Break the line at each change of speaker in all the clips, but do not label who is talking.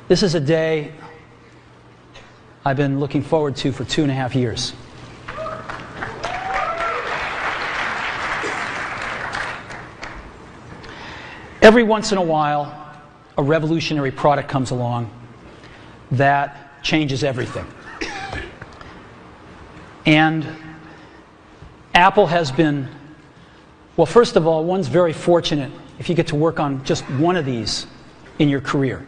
This is a day I've been looking forward to for 2.5 years. Every once in a while, a revolutionary product comes along that changes everything. And Apple has been, well, first of all, one's very fortunate if you get to work on just one of these in your career.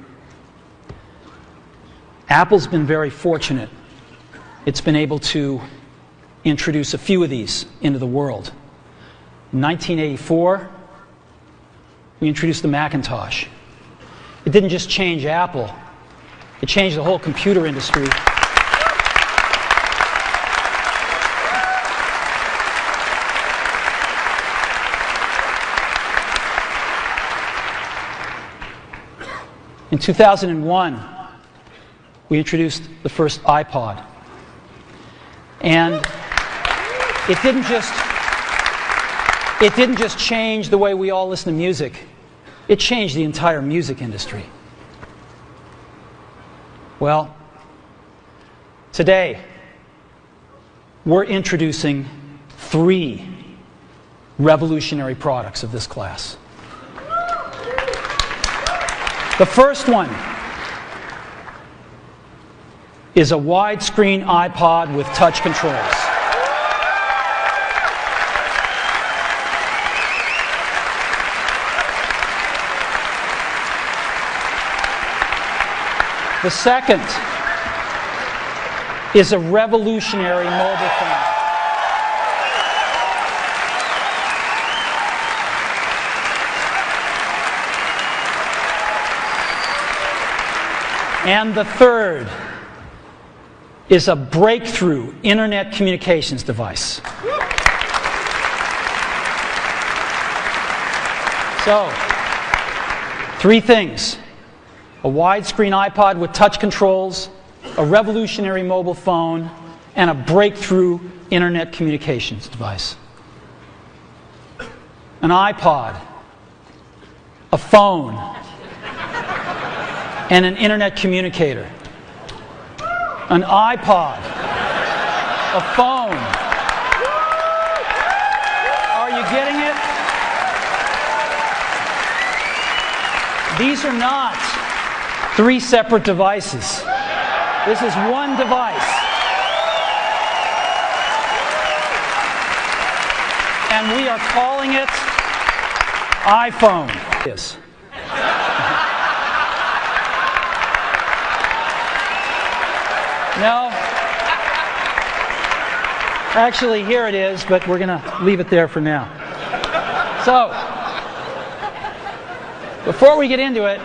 Apple's been very fortunate. It's been able to introduce a few of these into the world. In 1984, we introduced the Macintosh. It didn't just change Apple, it changed the whole computer industry. In 2001, we introduced the first iPod. And it didn't just change the way we all listen to music. It changed the entire music industry. Well, today, we're introducing 3 revolutionary products of this class. The first one is a widescreen iPod with touch controls. The second is a revolutionary mobile phone. And the third is a breakthrough internet communications device. So, 3 things. A widescreen iPod with touch controls, a revolutionary mobile phone, and a breakthrough internet communications device. An iPod, a phone, and an internet communicator. An iPod, a phone. Are you getting it? These are not 3 separate devices. This is one device. And we are calling it iPhone. Yes. No. Actually, here it is, but we're going to leave it there for now. So, before we get into it,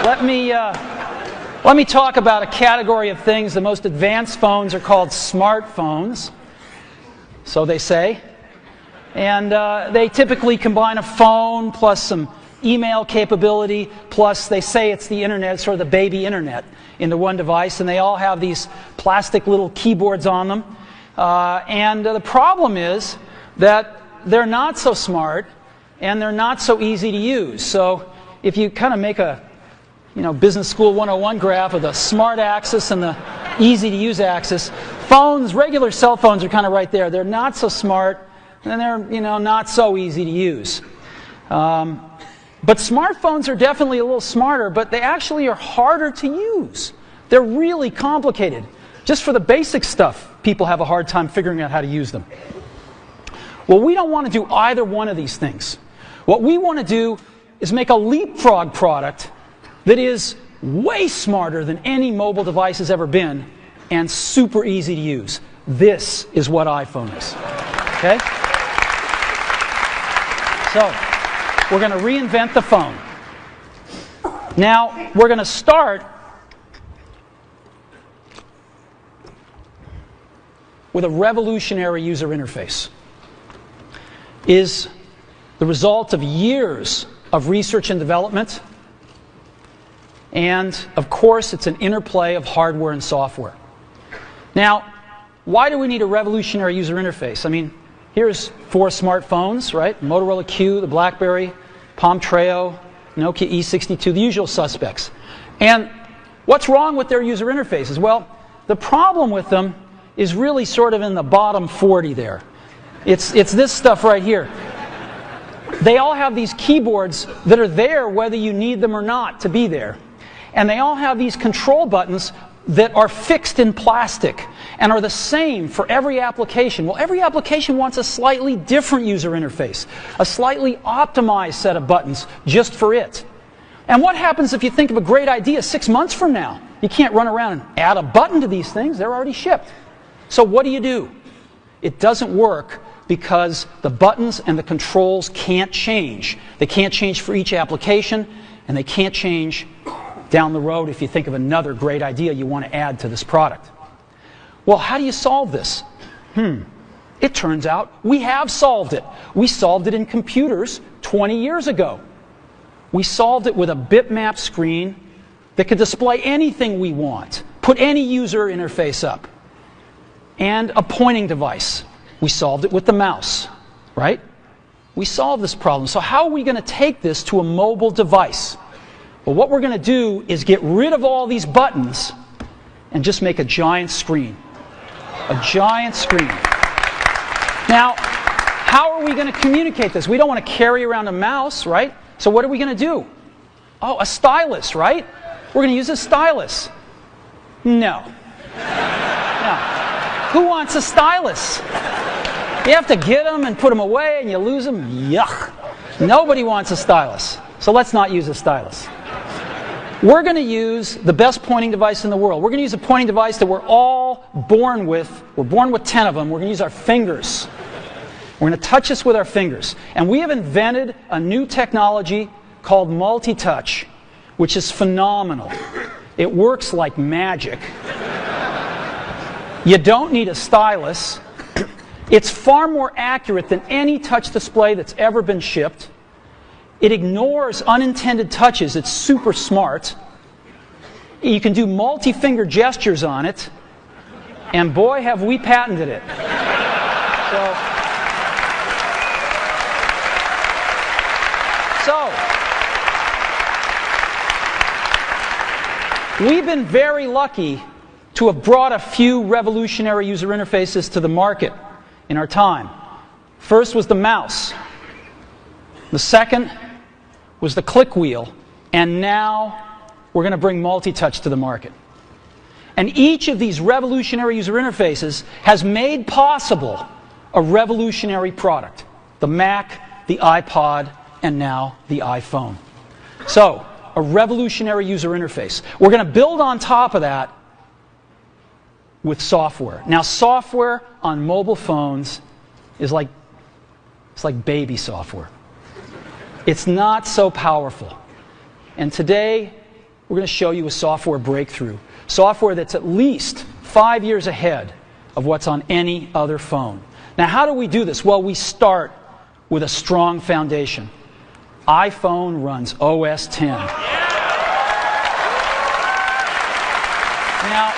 let me talk about a category of things. The most advanced phones are called smartphones, so they say. And they typically combine a phone plus some email capability, plus they say it's the internet, sort of the baby internet, into one device, and they all have these plastic little keyboards on them. And the problem is that they're not so smart, and they're not so easy to use. So if you kind of make a Business School 101 graph of the smart axis and the easy to use axis, phones, regular cell phones are kind of right there. They're not so smart, and they're not so easy to use. But smartphones are definitely a little smarter, but they actually are harder to use. They're really complicated. Just for the basic stuff, people have a hard time figuring out how to use them. Well, we don't want to do either one of these things. What we want to do is make a leapfrog product that is way smarter than any mobile device has ever been and super easy to use. This is what iPhone is. Okay? So, we're going to reinvent the phone. Now, we're going to start with a revolutionary user interface. Is the result of years of research and development. And, of course, it's an interplay of hardware and software. Now, why do we need a revolutionary user interface? I mean, here's 4 smartphones, right? Motorola Q, the BlackBerry, Palm Treo, Nokia E62, the usual suspects. And what's wrong with their user interfaces? Well, the problem with them is really sort of in the bottom 40 there. It's this stuff right here. They all have these keyboards that are there whether you need them or not to be there. And they all have these control buttons that are fixed in plastic and are the same for every application. Well, every application wants a slightly different user interface, a slightly optimized set of buttons just for it. And what happens if you think of a great idea 6 months from now? You can't run around and add a button to these things. They're already shipped. So what do? It doesn't work because the buttons and the controls can't change. They can't change for each application, and they can't change down the road if you think of another great idea you want to add to this product. Well, how do you solve this? It turns out we have solved it. We solved it in computers 20 years ago. We solved it with a bitmap screen that could display anything we want, put any user interface up, and a pointing device. We solved it with the mouse, right? We solved this problem. So how are we going to take this to a mobile device? Well, what we're going to do is get rid of all these buttons and just make a giant screen. A giant screen. Now, how are we going to communicate this? We don't want to carry around a mouse, right? So what are we going to do? Oh, a stylus, right? We're going to use a stylus. No. No. Who wants a stylus? You have to get them and put them away and you lose them. Yuck. Nobody wants a stylus. So let's not use a stylus. We're going to use the best pointing device in the world. We're going to use a pointing device that we're all born with. We're born with 10 of them. We're going to use our fingers. We're going to touch this with our fingers. And we have invented a new technology called multi-touch, which is phenomenal. It works like magic. You don't need a stylus. It's far more accurate than any touch display that's ever been shipped. It ignores unintended touches. It's super smart. You can do multi-finger gestures on it. And boy, have we patented it. So, we've been very lucky to have brought a few revolutionary user interfaces to the market in our time. First was the mouse. The second was the click wheel, and now we're going to bring multi-touch to the market. And each of these revolutionary user interfaces has made possible a revolutionary product. The Mac, the iPod, and now the iPhone. So, a revolutionary user interface. We're going to build on top of that with software. Now, software on mobile phones is like baby software. It's not so powerful. And today, we're going to show you a software breakthrough. Software that's at least 5 years ahead of what's on any other phone. Now, how do we do this? Well, we start with a strong foundation. iPhone runs OS X. Now,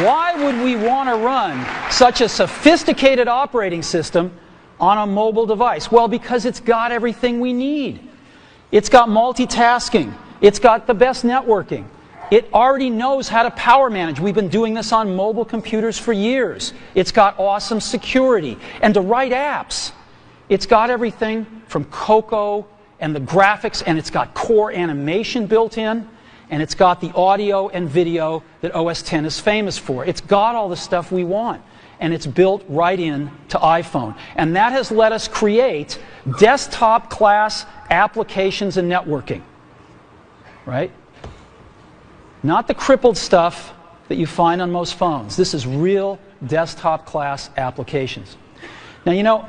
why would we want to run such a sophisticated operating system on a mobile device? Well, because it's got everything we need. It's got multitasking. It's got the best networking. It already knows how to power manage. We've been doing this on mobile computers for years. It's got awesome security. And to write apps, it's got everything from Cocoa and the graphics, and it's got core animation built in. And it's got the audio and video that OS X is famous for. It's got all the stuff we want. And it's built right in to iPhone. And that has let us create desktop-class applications and networking. Right? Not the crippled stuff that you find on most phones. This is real desktop-class applications. Now, you know,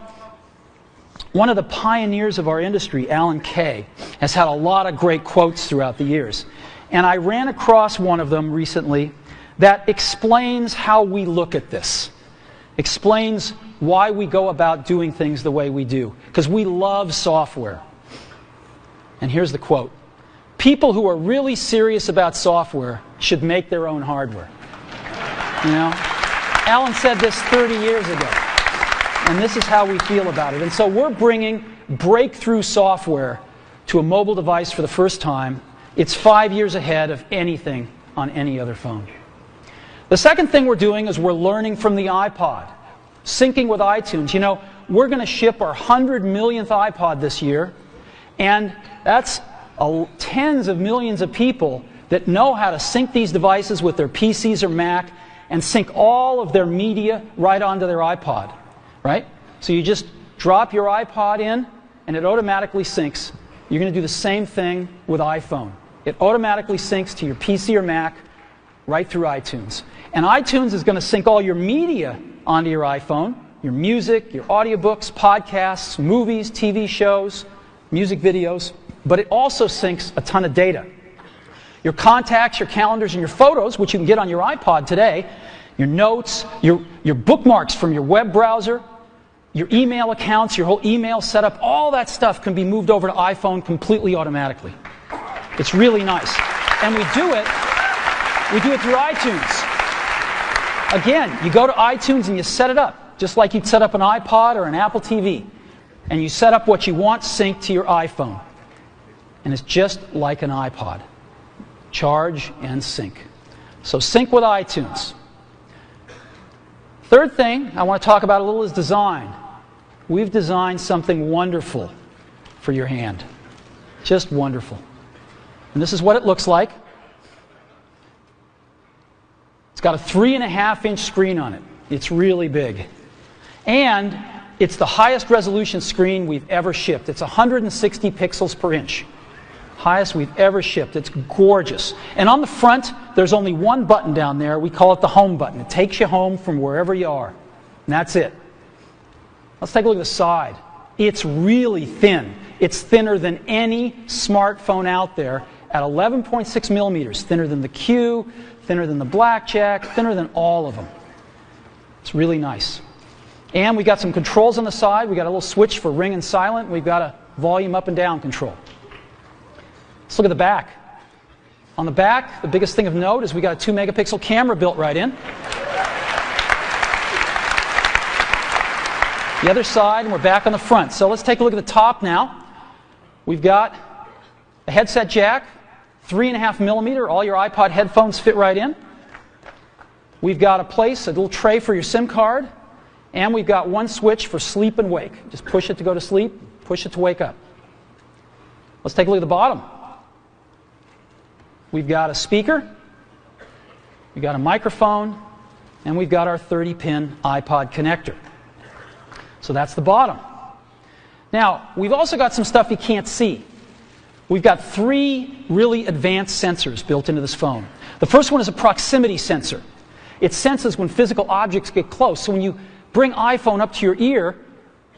one of the pioneers of our industry, Alan Kay, has had a lot of great quotes throughout the years. And I ran across one of them recently that explains how we look at this. Explains why we go about doing things the way we do. Because we love software. And here's the quote. People who are really serious about software should make their own hardware. You know? Alan said this 30 years ago. And this is how we feel about it. And so we're bringing breakthrough software to a mobile device for the first time. It's 5 years ahead of anything on any other phone. The second thing we're doing is we're learning from the iPod, syncing with iTunes. You know, we're going to ship our 100 millionth iPod this year, and that's tens of millions of people that know how to sync these devices with their PCs or Mac and sync all of their media right onto their iPod, right? So you just drop your iPod in, and it automatically syncs. You're going to do the same thing with iPhone. It automatically syncs to your PC or Mac right through iTunes. And iTunes is going to sync all your media onto your iPhone, your music, your audiobooks, podcasts, movies, TV shows, music videos, but it also syncs a ton of data. Your contacts, your calendars, and your photos, which you can get on your iPod today, your notes, your bookmarks from your web browser, your email accounts, your whole email setup, all that stuff can be moved over to iPhone completely automatically. It's really nice. And we do it through iTunes. Again, you go to iTunes and you set it up, just like you'd set up an iPod or an Apple TV. And you set up what you want synced to your iPhone. And it's just like an iPod. Charge and sync. So sync with iTunes. Third thing I want to talk about a little is design. We've designed something wonderful for your hand. Just wonderful. And this is what it looks like. It's got a 3.5-inch screen on it. It's really big. And it's the highest resolution screen we've ever shipped. It's 160 pixels per inch. Highest we've ever shipped. It's gorgeous. And on the front, there's only one button down there. We call it the home button. It takes you home from wherever you are. And that's it. Let's take a look at the side. It's really thin. It's thinner than any smartphone out there at 11.6 millimeters. Thinner than the Q, thinner than the Blackjack, thinner than all of them. It's really nice. And we got some controls on the side. We got a little switch for ring and silent. We've got a volume up and down control. Let's look at the back. On the back, the biggest thing of note is we got a 2-megapixel camera built right in. The other side, and we're back on the front. So let's take a look at the top now. We've got a headset jack, 3.5 millimeter. All your iPod headphones fit right in. We've got a little tray for your SIM card. And we've got one switch for sleep and wake. Just push it to go to sleep, push it to wake up. Let's take a look at the bottom. We've got a speaker, we've got a microphone, and we've got our 30-pin iPod connector. So that's the bottom. Now, we've also got some stuff you can't see. We've got 3 really advanced sensors built into this phone. The first one is a proximity sensor. It senses when physical objects get close. So when you bring iPhone up to your ear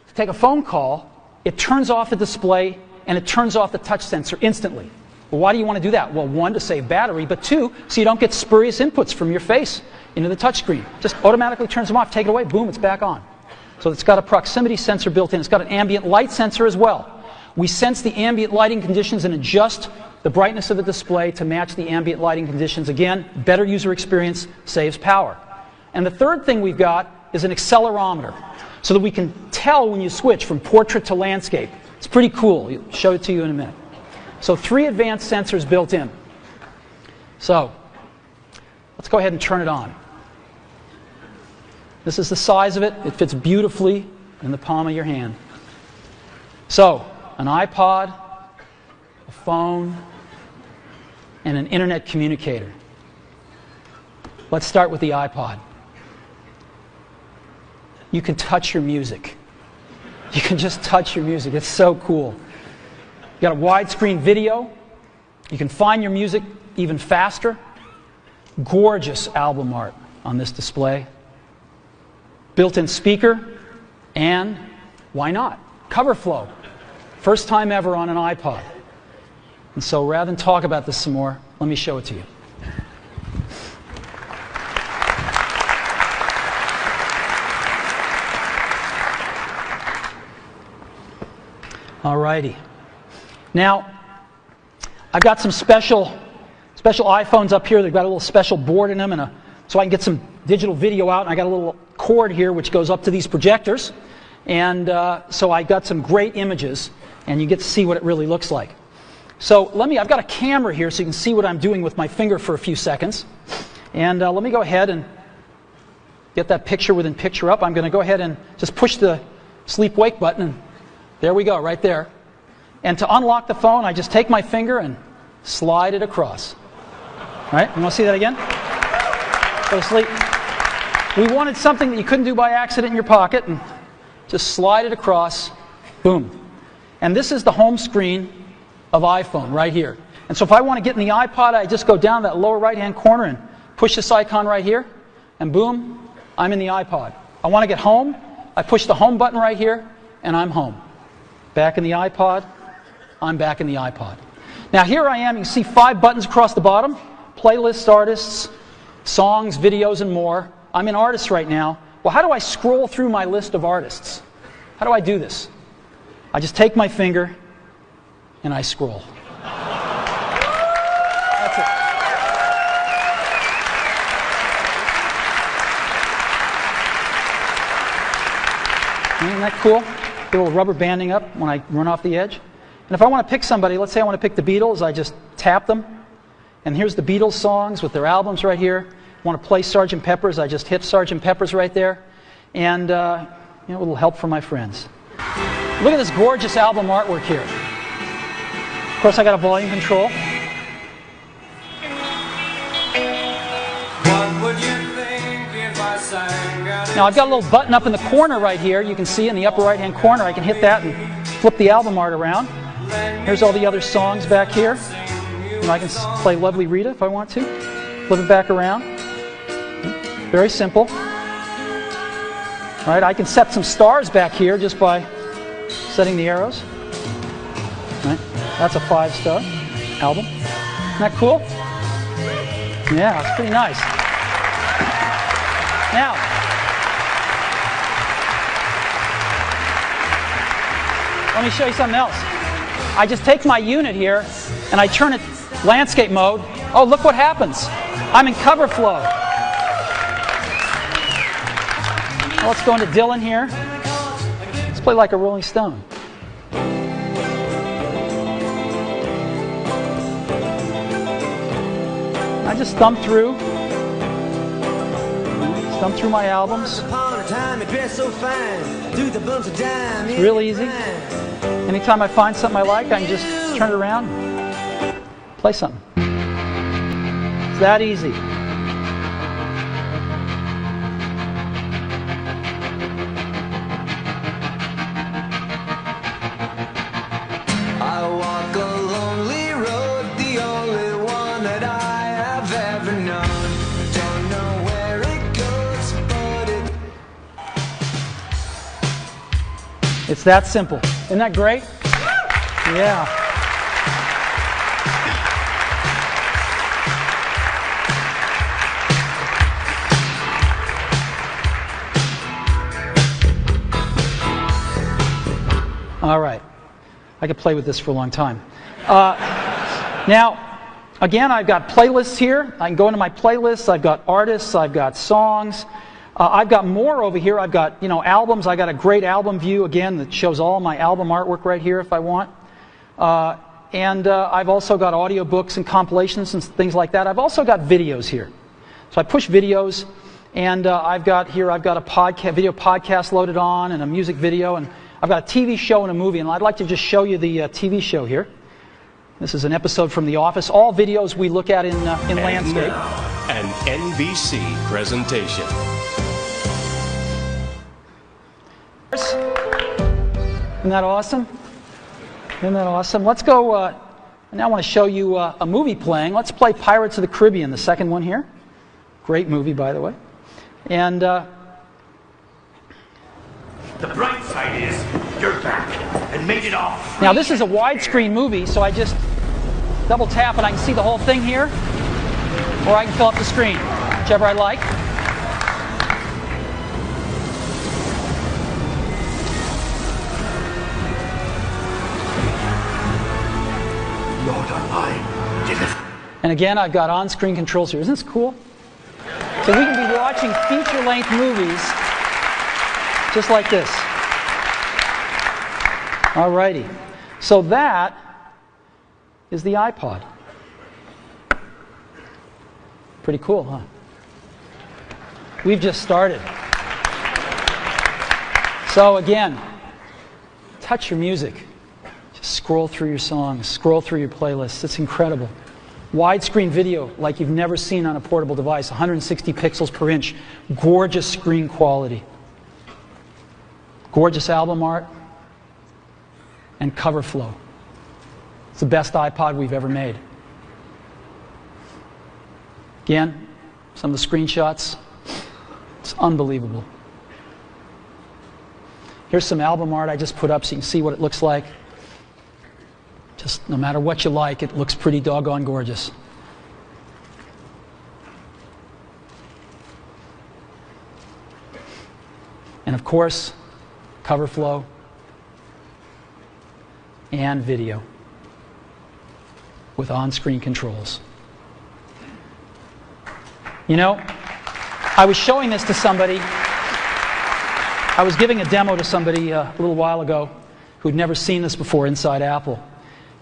to take a phone call, it turns off the display and it turns off the touch sensor instantly. Well, why do you want to do that? Well, 1, to save battery, but 2, so you don't get spurious inputs from your face into the touchscreen. Just automatically turns them off, take it away, boom, it's back on. So it's got a proximity sensor built in. It's got an ambient light sensor as well. We sense the ambient lighting conditions and adjust the brightness of the display to match the ambient lighting conditions. Again, better user experience, saves power. And the third thing we've got is an accelerometer, so that we can tell when you switch from portrait to landscape. It's pretty cool. I'll show it to you in a minute. So 3 advanced sensors built in. So let's go ahead and turn it on. This is the size of it. It fits beautifully in the palm of your hand. So an iPod, a phone, and an internet communicator. Let's start with the iPod. You can touch your music. You can just touch your music. It's so cool. You got a widescreen video. You can find your music even faster. Gorgeous album art on this display. Built-in speaker, and why not? Cover flow. First time ever on an iPod. And so rather than talk about this some more, let me show it to you. Alrighty. Now, I've got some special iPhones up here. They've got a little special board in them, so I can get some digital video out. And I got a little cord here which goes up to these projectors. And so I got some great images, and you get to see what it really looks like. So I've got a camera here so you can see what I'm doing with my finger for a few seconds. And let me go ahead and get that picture within picture up. I'm going to go ahead and just push the sleep-wake button, and there we go, right there. And to unlock the phone, I just take my finger and slide it across. All right, you want to see that again? Go to sleep. We wanted something that you couldn't do by accident in your pocket, and just slide it across, boom. And this is the home screen of iPhone right here. And so if I want to get in the iPod, I just go down that lower right-hand corner and push this icon right here, and boom, I'm in the iPod. I want to get home, I push the home button right here, and I'm home. Back in the iPod, I'm back in the iPod. Now here I am, you can see 5 buttons across the bottom, playlists, artists, songs, videos, and more. I'm in artists right now. Well, how do I scroll through my list of artists? How do I do this? I just take my finger and I scroll. That's it. Isn't that cool? Get a little rubber banding up when I run off the edge. And if I want to pick somebody, let's say I want to pick the Beatles, I just tap them. And here's the Beatles songs with their albums right here. I want to play Sgt. Pepper's, I just hit Sgt. Pepper's right there. And a little help from my friends. Look at this gorgeous album artwork here. Of course, I got a volume control.
What would you think if I sang out?
Now, I've got a little button up in the corner right here. You can see in the upper right-hand corner. I can hit that and flip the album art around. Here's all the other songs back here. And I can play Lovely Rita if I want to. Flip it back around. Very simple. All right, I can set some stars back here just by setting the arrows. All right, that's a 5-star album. Isn't that cool? Yeah, it's pretty nice. Now, let me show you something else. I just take my unit here and I turn it landscape mode. Oh, look what happens. I'm in cover flow. Well, let's go into Dylan here. Let's play like a Rolling Stone. I just thumb through my albums. It's real easy. Anytime I find something I like, I can just turn it around, play something. It's that easy. It's that simple. Isn't that great? Yeah. All right. I could play with this for a long time. Now, again, I've got playlists here. I can go into my playlists. I've got artists. I've got songs. I've got more over here. I've got, albums. I got a great album view, again, that shows all my album artwork right here if I want. And I've also got audiobooks and compilations and things like that. I've also got videos here. So I push videos, and I've got a video podcast loaded on, and a music video, and I've got a TV show and a movie, and I'd like to just show you the TV show here. This is an episode from The Office. All videos we look at in landscape.
Now, an NBC presentation.
Isn't that awesome? Isn't that awesome? Let's go, I now want to show you a movie playing. Let's play Pirates of the Caribbean, the second one here. Great movie, by the way. And
the bright side is you're back and made it off.
Now this is a widescreen movie, so I just double tap and I can see the whole thing here, or I can fill up the screen, whichever I like. And again, I've got on-screen controls here. Isn't this cool? So we can be watching feature-length movies just like this. Alrighty. So that is the iPod. Pretty cool, huh? We've just started. So again, touch your music. Just scroll through your songs, scroll through your playlists. It's incredible. Widescreen video like you've never seen on a portable device, 160 pixels per inch. Gorgeous screen quality. Gorgeous album art. And cover flow. It's the best iPod we've ever made. Again, some of the screenshots. It's unbelievable. Here's some album art I just put up so you can see what it looks like. Just no matter what you like, it looks pretty doggone gorgeous. And of course, cover flow and video with on-screen controls. You know, I was showing this to somebody. I was giving a demo to somebody a little while ago who'd never seen this before inside Apple.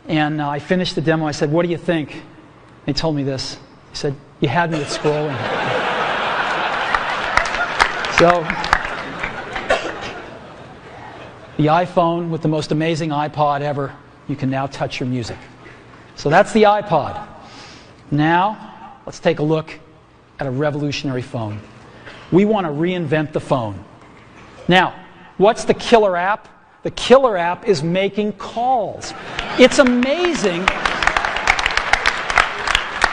And I finished the demo. I said, "What do you think?" They told me this. He said, "You had me at scrolling." So, the iPhone with the most amazing iPod ever, you can now touch your music. So that's the iPod. Now, let's take a look at a revolutionary phone. We want to reinvent the phone. Now, what's the killer app? The killer app is making calls. It's amazing.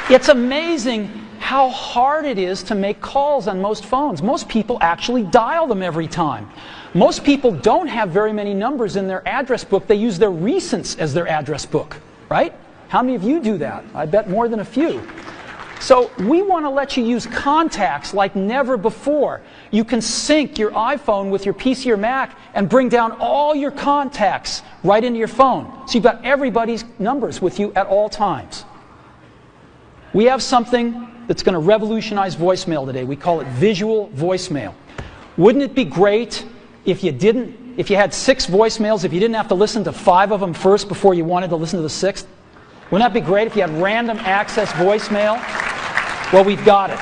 It's amazing how hard it is to make calls on most phones. Most people actually dial them every time. Most people don't have very many numbers in their address book. They use their recents as their address book, right? How many of you do that? I bet more than a few. So we want to let you use contacts like never before. You can sync your iPhone with your PC or Mac and bring down all your contacts right into your phone. So you've got everybody's numbers with you at all times. We have something that's going to revolutionize voicemail today. We call it visual voicemail. Wouldn't it be great if you had 6 voicemails, if you didn't have to listen to 5 of them first before you wanted to listen to the 6th? Wouldn't that be great if you had random access voicemail? Well, we've got it.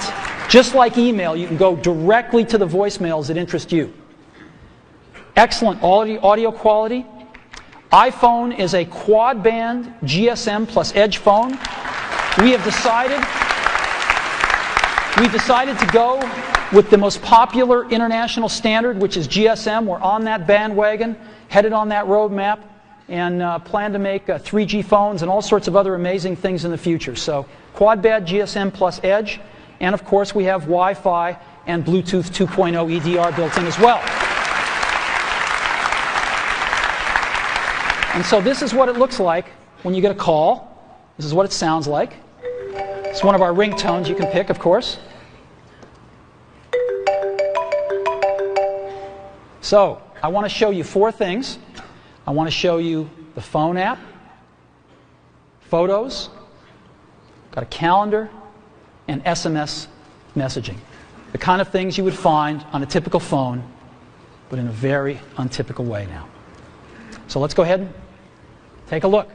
Just like email, you can go directly to the voicemails that interest you. Excellent audio quality. iPhone is a quad-band GSM plus Edge phone. We've decided to go with the most popular international standard, which is GSM. We're on that bandwagon, headed on that roadmap, and plan to make 3G phones and all sorts of other amazing things in the future. So quad-band GSM plus Edge, and of course we have Wi-Fi and Bluetooth 2.0 EDR built in as well. And so this is what it looks like when you get a call. This is what it sounds like. It's one of our ringtones you can pick, of course. So I want to show you 4 things. I want to show you the phone app, photos, got a calendar, and SMS messaging. The kind of things you would find on a typical phone, but in a very untypical way now. So let's go ahead and take a look.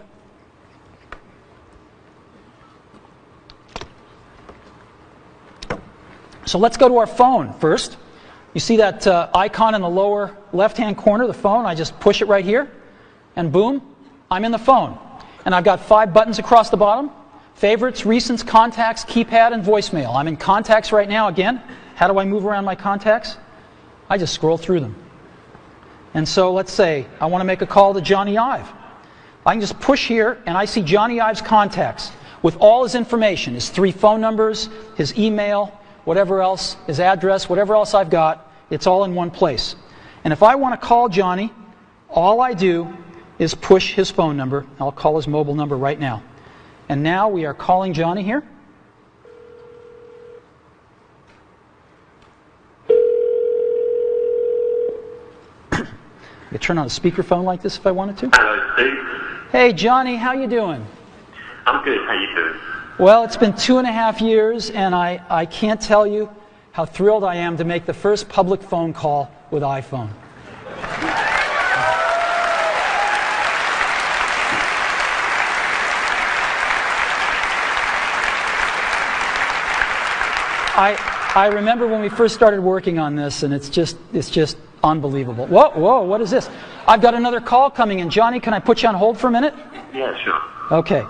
So let's go to our phone first. You see that icon in the lower left-hand corner, the phone? I just push it right here, and boom, I'm in the phone. And I've got 5 buttons across the bottom: favorites, recents, contacts, keypad, and voicemail. I'm in contacts right now again. How do I move around my contacts? I just scroll through them. And so let's say I want to make a call to Johnny Ive. I can just push here, and I see Johnny Ive's contacts with all his information, his 3 phone numbers, his email, whatever else, his address, whatever else I've got, it's all in one place. And if I want to call Johnny, all I do is push his phone number. I'll call his mobile number right now. And now we are calling Johnny here. I could turn on a speakerphone like this if I wanted to.
Hello, Steve.
Hey, Johnny, how you doing?
I'm good. How you doing?
Well, it's been 2.5 years, and I can't tell you how thrilled I am to make the first public phone call with iPhone. I remember when we first started working on this, and it's just unbelievable. Whoa, what is this? I've got another call coming in. Johnny, can I put you on hold for a minute?
Yeah, sure.
Okay.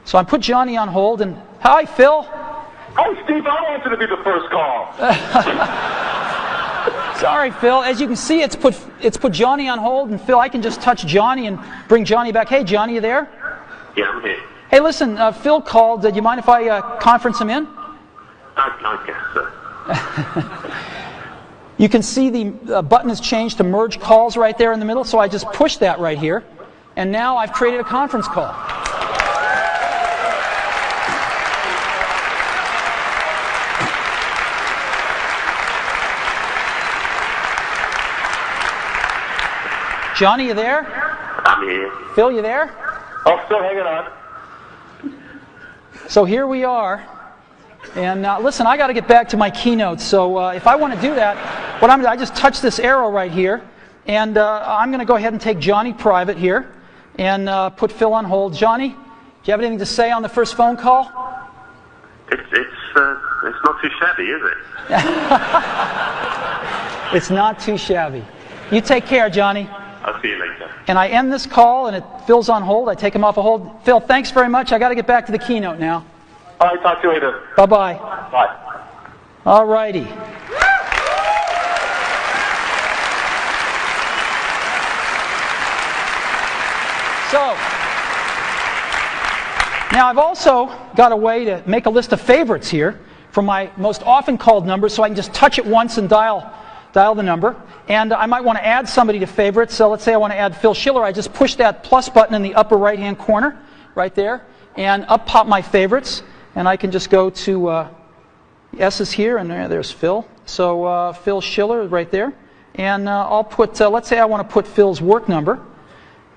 So I put Johnny on hold, and hi, Phil.
Hi, Steve. I wanted to be the first call.
Sorry, Phil. As you can see, it's put Johnny on hold, and Phil, I can just touch Johnny and bring Johnny back. Hey, Johnny, you there?
Yeah, I'm here.
Hey, listen, Phil called. Do you mind if I conference him in?
I guess so.
You can see the button has changed to merge calls right there in the middle, so I just pushed that right here, and now I've created a conference call. Johnny, you there?
I'm here.
Phil, you there?
I'm still hanging on.
So here we are. And listen, I got to get back to my keynote. So if I want to do that, what I'm going to do, I just touch this arrow right here. And I'm going to go ahead and take Johnny private here and put Phil on hold. Johnny, do you have anything to say on the first phone call?
It's not too shabby, is it?
It's not too shabby. You take care, Johnny.
I'll see you later.
And I end this call, and Phil's on hold. I take him off a hold. Phil, thanks very much. I got to get back to the keynote now.
All right, talk to you later.
Bye-bye.
Bye.
All righty. So, now I've also got a way to make a list of favorites here from my most often called numbers, so I can just touch it once and dial the number. And I might want to add somebody to favorites. So let's say I want to add Phil Schiller. I just push that plus button in the upper right-hand corner, right there, and up pop my favorites. And I can just go to S is here, and there's Phil. So Phil Schiller right there. And I'll put, let's say I want to put Phil's work number.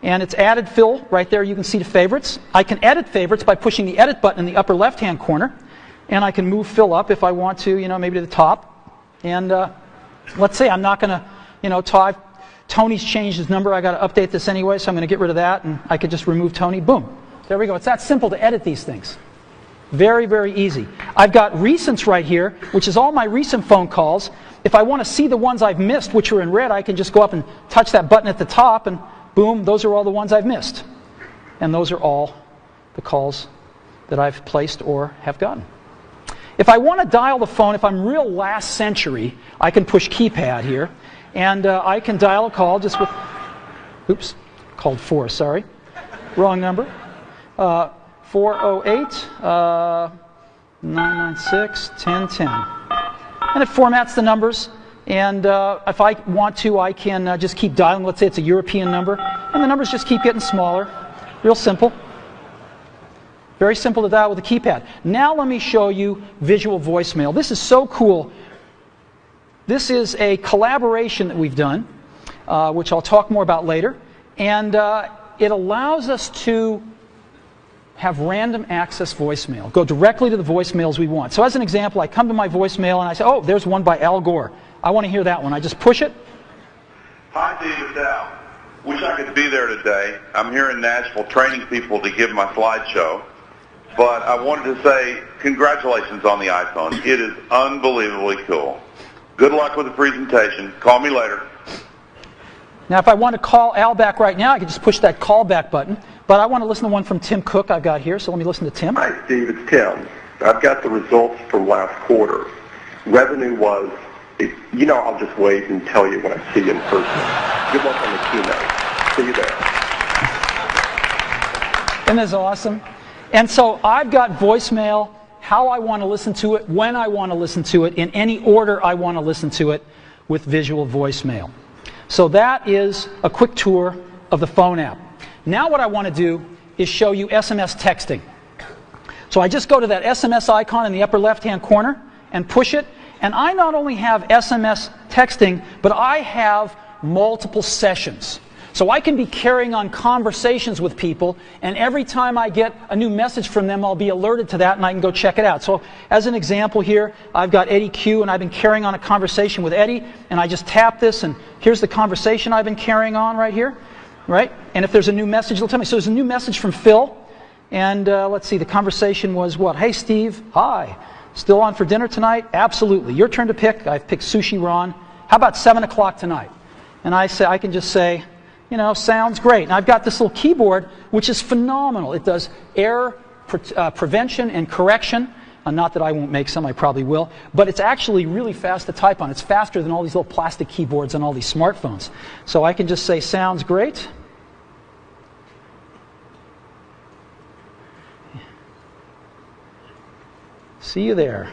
And it's added Phil right there. You can see the favorites. I can edit favorites by pushing the edit button in the upper left-hand corner. And I can move Phil up if I want to, maybe to the top. And let's say I'm not going to, Tony's changed his number. I got to update this anyway, so I'm going to get rid of that. And I could just remove Tony. Boom. There we go. It's that simple to edit these things. Very, very easy. I've got recents right here, which is all my recent phone calls. If I want to see the ones I've missed, which are in red, I can just go up and touch that button at the top, and boom, those are all the ones I've missed. And those are all the calls that I've placed or have gotten. If I want to dial the phone, if I'm real last century, I can push keypad here, and I can dial a call just with, oops, called 4, sorry. Wrong number. 408 996 1010. And it formats the numbers, and if I want to, I can just keep dialing. Let's say it's a European number, and the numbers just keep getting smaller. Real simple. Very simple to dial with a keypad. Now let me show you visual voicemail. This is so cool. This is a collaboration that we've done, which I'll talk more about later. And it allows us to have random access voicemail. Go directly to the voicemails we want. So as an example, I come to my voicemail and I say, oh, there's one by Al Gore. I want to hear that one. I just push it.
Hi, David Dow. Wish I could be there today. I'm here in Nashville training people to give my slideshow. But I wanted to say congratulations on the iPhone. It is unbelievably cool. Good luck with the presentation. Call me later.
Now, if I want to call Al back right now, I can just push that call back button. But I want to listen to one from Tim Cook I've got here, so let me listen to Tim.
Hi, Steve. It's Tim. I've got the results from last quarter. Revenue was, I'll just wait and tell you when I see you in person. Good luck on the keynote. See you there.
Isn't this awesome? And so I've got voicemail, how I want to listen to it, when I want to listen to it, in any order I want to listen to it with visual voicemail. So that is a quick tour of the phone app. Now what I want to do is show you SMS texting. So I just go to that SMS icon in the upper left-hand corner and push it. And I not only have SMS texting, but I have multiple sessions. So I can be carrying on conversations with people, and every time I get a new message from them, I'll be alerted to that, and I can go check it out. So as an example here, I've got Eddie Q, and I've been carrying on a conversation with Eddie, and I just tap this, and here's the conversation I've been carrying on right here, right? And if there's a new message, it'll tell me. So there's a new message from Phil, and let's see, the conversation was what? Hey, Steve, hi. Still on for dinner tonight? Absolutely. Your turn to pick. I've picked sushi Ron. How about 7 o'clock tonight? And I can just say, you know, sounds great. And I've got this little keyboard, which is phenomenal. It does error prevention and correction. Not that I won't make some, I probably will. But it's actually really fast to type on. It's faster than all these little plastic keyboards on all these smartphones. So I can just say, sounds great. See you there.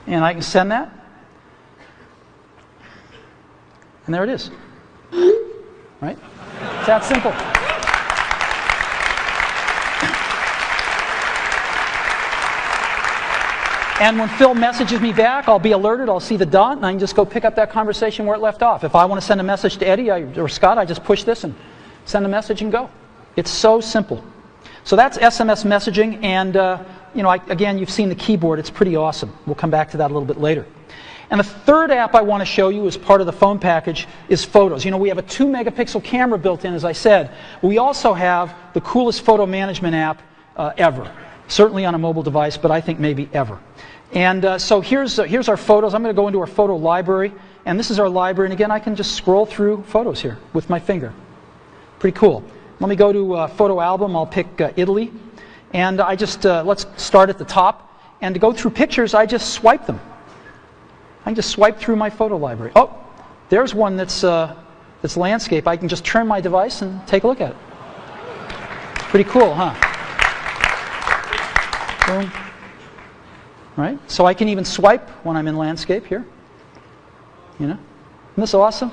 And I can send that. And there it is. Right? It's that simple. And when Phil messages me back, I'll be alerted, I'll see the dot, and I can just go pick up that conversation where it left off. If I want to send a message to Eddie or Scott, I just push this and send a message and go. It's so simple. So that's SMS messaging, and you know, again, you've seen the keyboard. It's pretty awesome. We'll come back to that a little bit later. And the third app I want to show you as part of the phone package is Photos. You know, we have a 2-megapixel camera built in, as I said. We also have the coolest photo management app ever. Certainly on a mobile device, but I think maybe ever. And so here's our photos. I'm going to go into our photo library. And this is our library. And again, I can just scroll through photos here with my finger. Pretty cool. Let me go to photo album. I'll pick Italy. And I just, let's start at the top. And to go through pictures, I just swipe them. I can just swipe through my photo library. Oh, there's one that's landscape. I can just turn my device and take a look at it. Pretty cool, huh? Boom. Right? So I can even swipe when I'm in landscape here. You know? Isn't this awesome?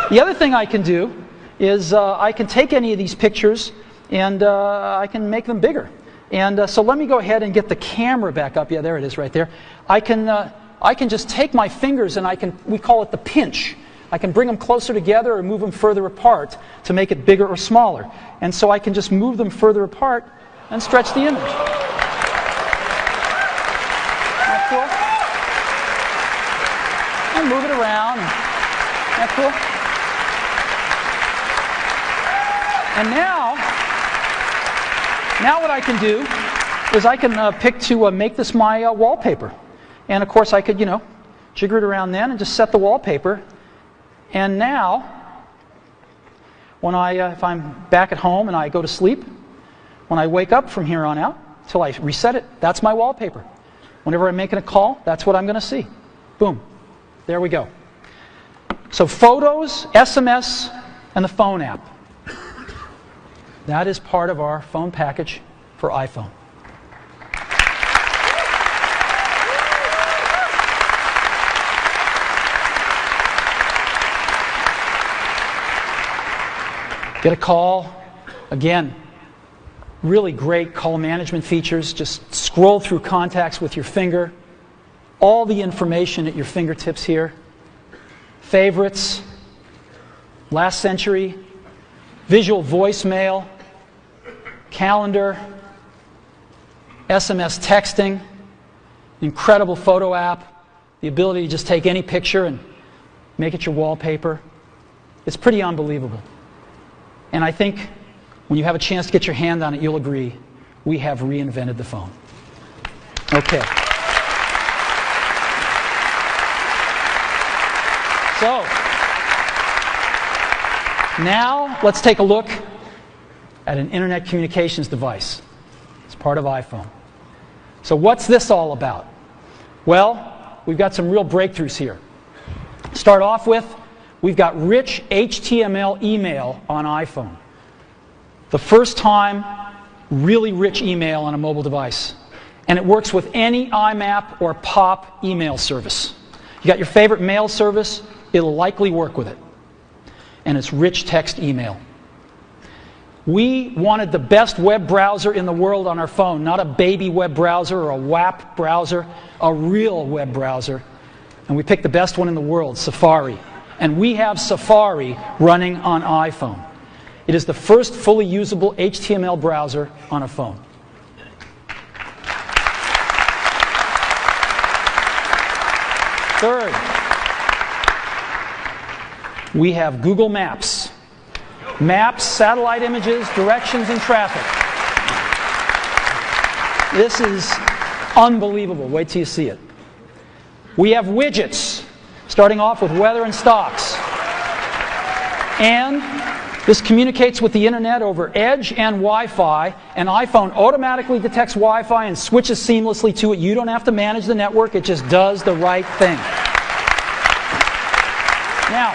The other thing I can do is I can take any of these pictures and I can make them bigger. And so let me go ahead and get the camera back up. Yeah, there it is right there. I can just take my fingers and we call it the pinch. I can bring them closer together or move them further apart to make it bigger or smaller. And so I can just move them further apart and stretch the image. Isn't that cool? And move it around. Isn't that cool? And now what I can do is I can pick to make this my wallpaper. And of course I could, you know, jigger it around then and just set the wallpaper. And now, when if I'm back at home and I go to sleep, when I wake up from here on out, till I reset it, that's my wallpaper. Whenever I'm making a call, that's what I'm going to see. Boom. There we go. So photos, SMS, and the phone app. That is part of our phone package for iPhone. Get a call. Again, really great call management features. Just scroll through contacts with your finger. All the information at your fingertips here. Favorites. Last century. Visual voicemail. Calendar. SMS texting. Incredible photo app. The ability to just take any picture and make it your wallpaper. It's pretty unbelievable. And I think when you have a chance to get your hand on it, you'll agree, we have reinvented the phone. Okay. So, now let's take a look at an internet communications device. It's part of iPhone. So what's this all about? Well, we've got some real breakthroughs here. Start off with, we've got rich HTML email on iPhone. The first time, really rich email on a mobile device. And it works with any IMAP or POP email service. You got your favorite mail service, it'll likely work with it. And it's rich text email. We wanted the best web browser in the world on our phone, not a baby web browser or a WAP browser, a real web browser. And we picked the best one in the world, Safari. And we have Safari running on iPhone. It is the first fully usable HTML browser on a phone. Third, we have Google Maps. Maps, satellite images, directions, and traffic. This is unbelievable. Wait till you see it. We have widgets, starting off with weather and stocks. And this communicates with the internet over Edge and Wi-Fi, and iPhone automatically detects Wi-Fi and switches seamlessly to it. You don't have to manage the network, it just does the right thing. Now,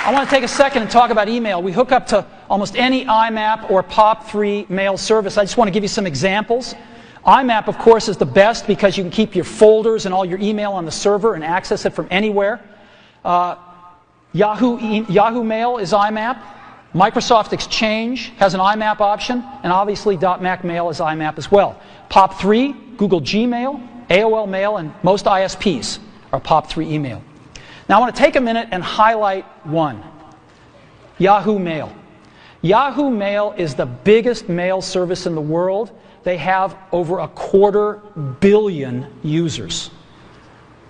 I want to take a second and talk about email. We hook up to almost any IMAP or POP3 mail service. I just want to give you some examples. IMAP, of course, is the best because you can keep your folders and all your email on the server and access it from anywhere. Yahoo Mail is IMAP. Microsoft Exchange has an IMAP option, and obviously .Mac Mail is IMAP as well. POP3, Google Gmail, AOL Mail, and most ISPs are POP3 email. Now I want to take a minute and highlight one. Yahoo Mail. Yahoo Mail is the biggest mail service in the world. They have over 250 million users.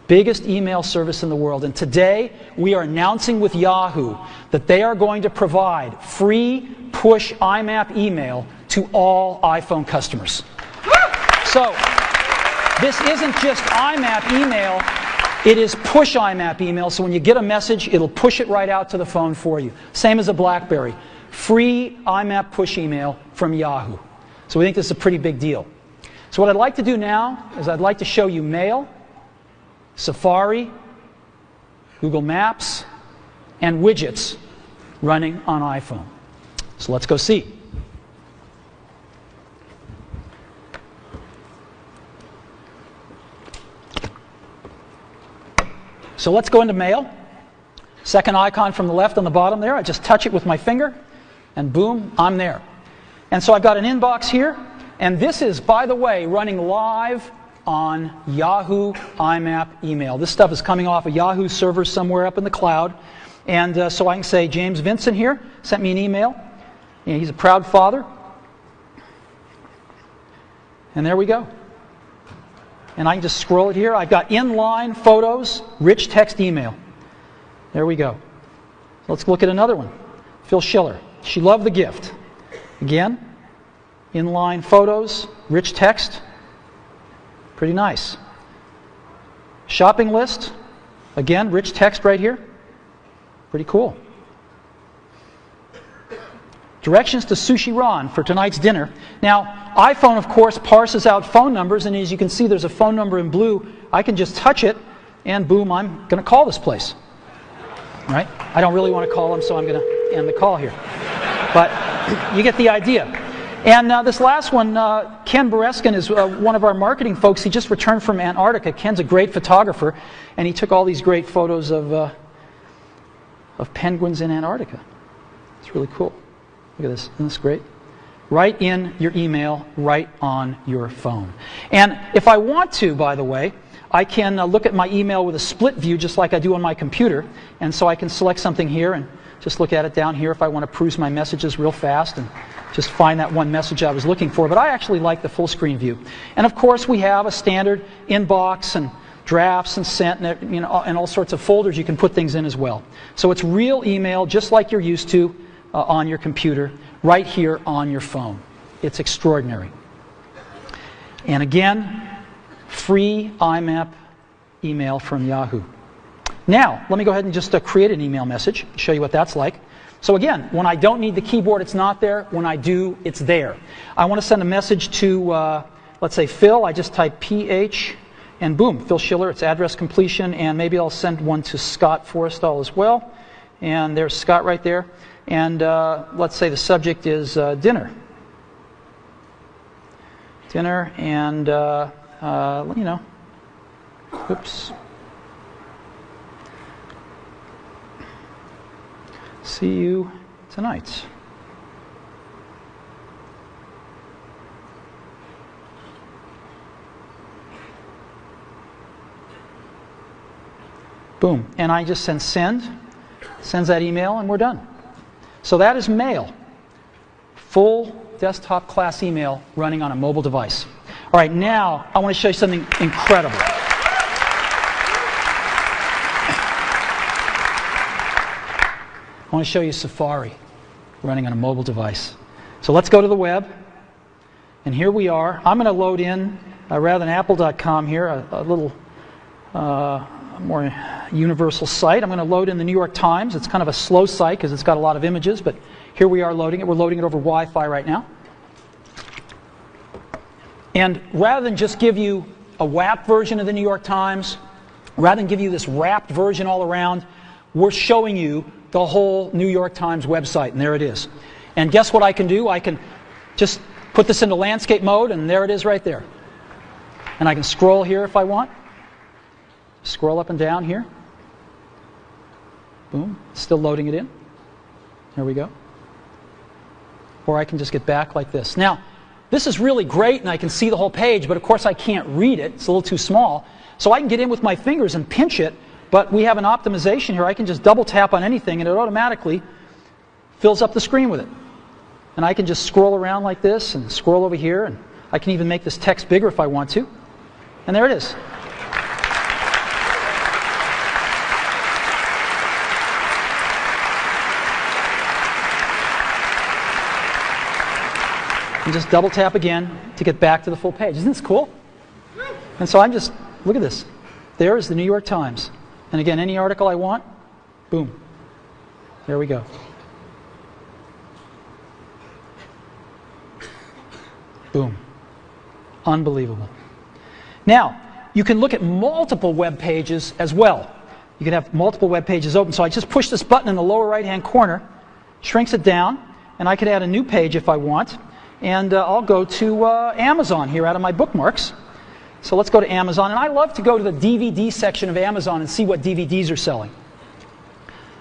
Biggest email service in the world. And today we are announcing with Yahoo that they are going to provide free push IMAP email to all iPhone customers. So this isn't just IMAP email. It is push IMAP email, so when you get a message, it'll push it right out to the phone for you. Same as a BlackBerry. Free IMAP push email from Yahoo. So we think this is a pretty big deal. So what I'd like to do now is I'd like to show you Mail, Safari, Google Maps, and widgets running on iPhone. So let's go see. So let's go into Mail. Second icon from the left on the bottom there. I just touch it with my finger, and boom, I'm there. And so I've got an inbox here, and this is, by the way, running live on Yahoo IMAP email. This stuff is coming off a Yahoo server somewhere up in the cloud. And so I can say, James Vincent here sent me an email. And he's a proud father. And there we go. And I can just scroll it here. I've got inline photos, rich text email. There we go. Let's look at another one. Phil Schiller. She loved the gift. Again, inline photos, rich text. Pretty nice. Shopping list. Again, rich text right here. Pretty cool. Directions to Sushi Ron for tonight's dinner. Now, iPhone, of course, parses out phone numbers, and as you can see, there's a phone number in blue. I can just touch it, and boom, I'm going to call this place. Right? I don't really want to call them, so I'm going to end the call here. But you get the idea. And this last one, Ken Bereskin is one of our marketing folks. He just returned from Antarctica. Ken's a great photographer, and he took all these great photos of penguins in Antarctica. It's really cool. Look at this. Isn't this great? Right in your email, right on your phone. And if I want to, by the way, I can look at my email with a split view just like I do on my computer. And so I can select something here and just look at it down here if I want to peruse my messages real fast and just find that one message I was looking for. But I actually like the full screen view. And of course we have a standard inbox and drafts and sent and, and all sorts of folders you can put things in as well. So it's real email just like you're used to on your computer, right here on your phone. It's extraordinary. And again, free IMAP email from Yahoo. Now, let me go ahead and just create an email message, show you what that's like. So again, when I don't need the keyboard, it's not there. When I do, it's there. I want to send a message to, let's say, Phil. I just type PH, and boom, Phil Schiller, it's address completion, and maybe I'll send one to Scott Forrestal as well. And there's Scott right there. And let's say the subject is dinner. Dinner, and, oops. See you tonight. Boom. And I just send, sends that email, and we're done. So that is Mail. Full desktop class email running on a mobile device. All right, now I want to show you something incredible. I want to show you Safari running on a mobile device. So let's go to the web. And here we are. I'm going to load in, rather than apple.com here, a little more universal site. I'm going to load in the New York Times. It's kind of a slow site because it's got a lot of images, but here we are loading it. We're loading it over Wi-Fi right now. And rather than just give you a WAP version of the New York Times, rather than give you this wrapped version all around, we're showing you the whole New York Times website, and there it is. And guess what I can do? I can just put this into landscape mode, and there it is right there. And I can scroll here if I want. Scroll up and down here. Boom. Still loading it in. There we go. Or I can just get back like this. Now, this is really great, and I can see the whole page, but of course I can't read it. It's a little too small. So I can get in with my fingers and pinch it, but we have an optimization here. I can just double tap on anything, and it automatically fills up the screen with it. And I can just scroll around like this and scroll over here, and I can even make this text bigger if I want to. And there it is. And just double tap again to get back to the full page. Isn't this cool? And so I'm just, look at this. There is the New York Times. And again, any article I want, boom. There we go. Boom. Unbelievable. Now, you can look at multiple web pages as well. You can have multiple web pages open. So I just push this button in the lower right-hand corner, shrinks it down, and I could add a new page if I want. And I'll go to Amazon here out of my bookmarks. So let's go to Amazon. And I love to go to the DVD section of Amazon and see what DVDs are selling.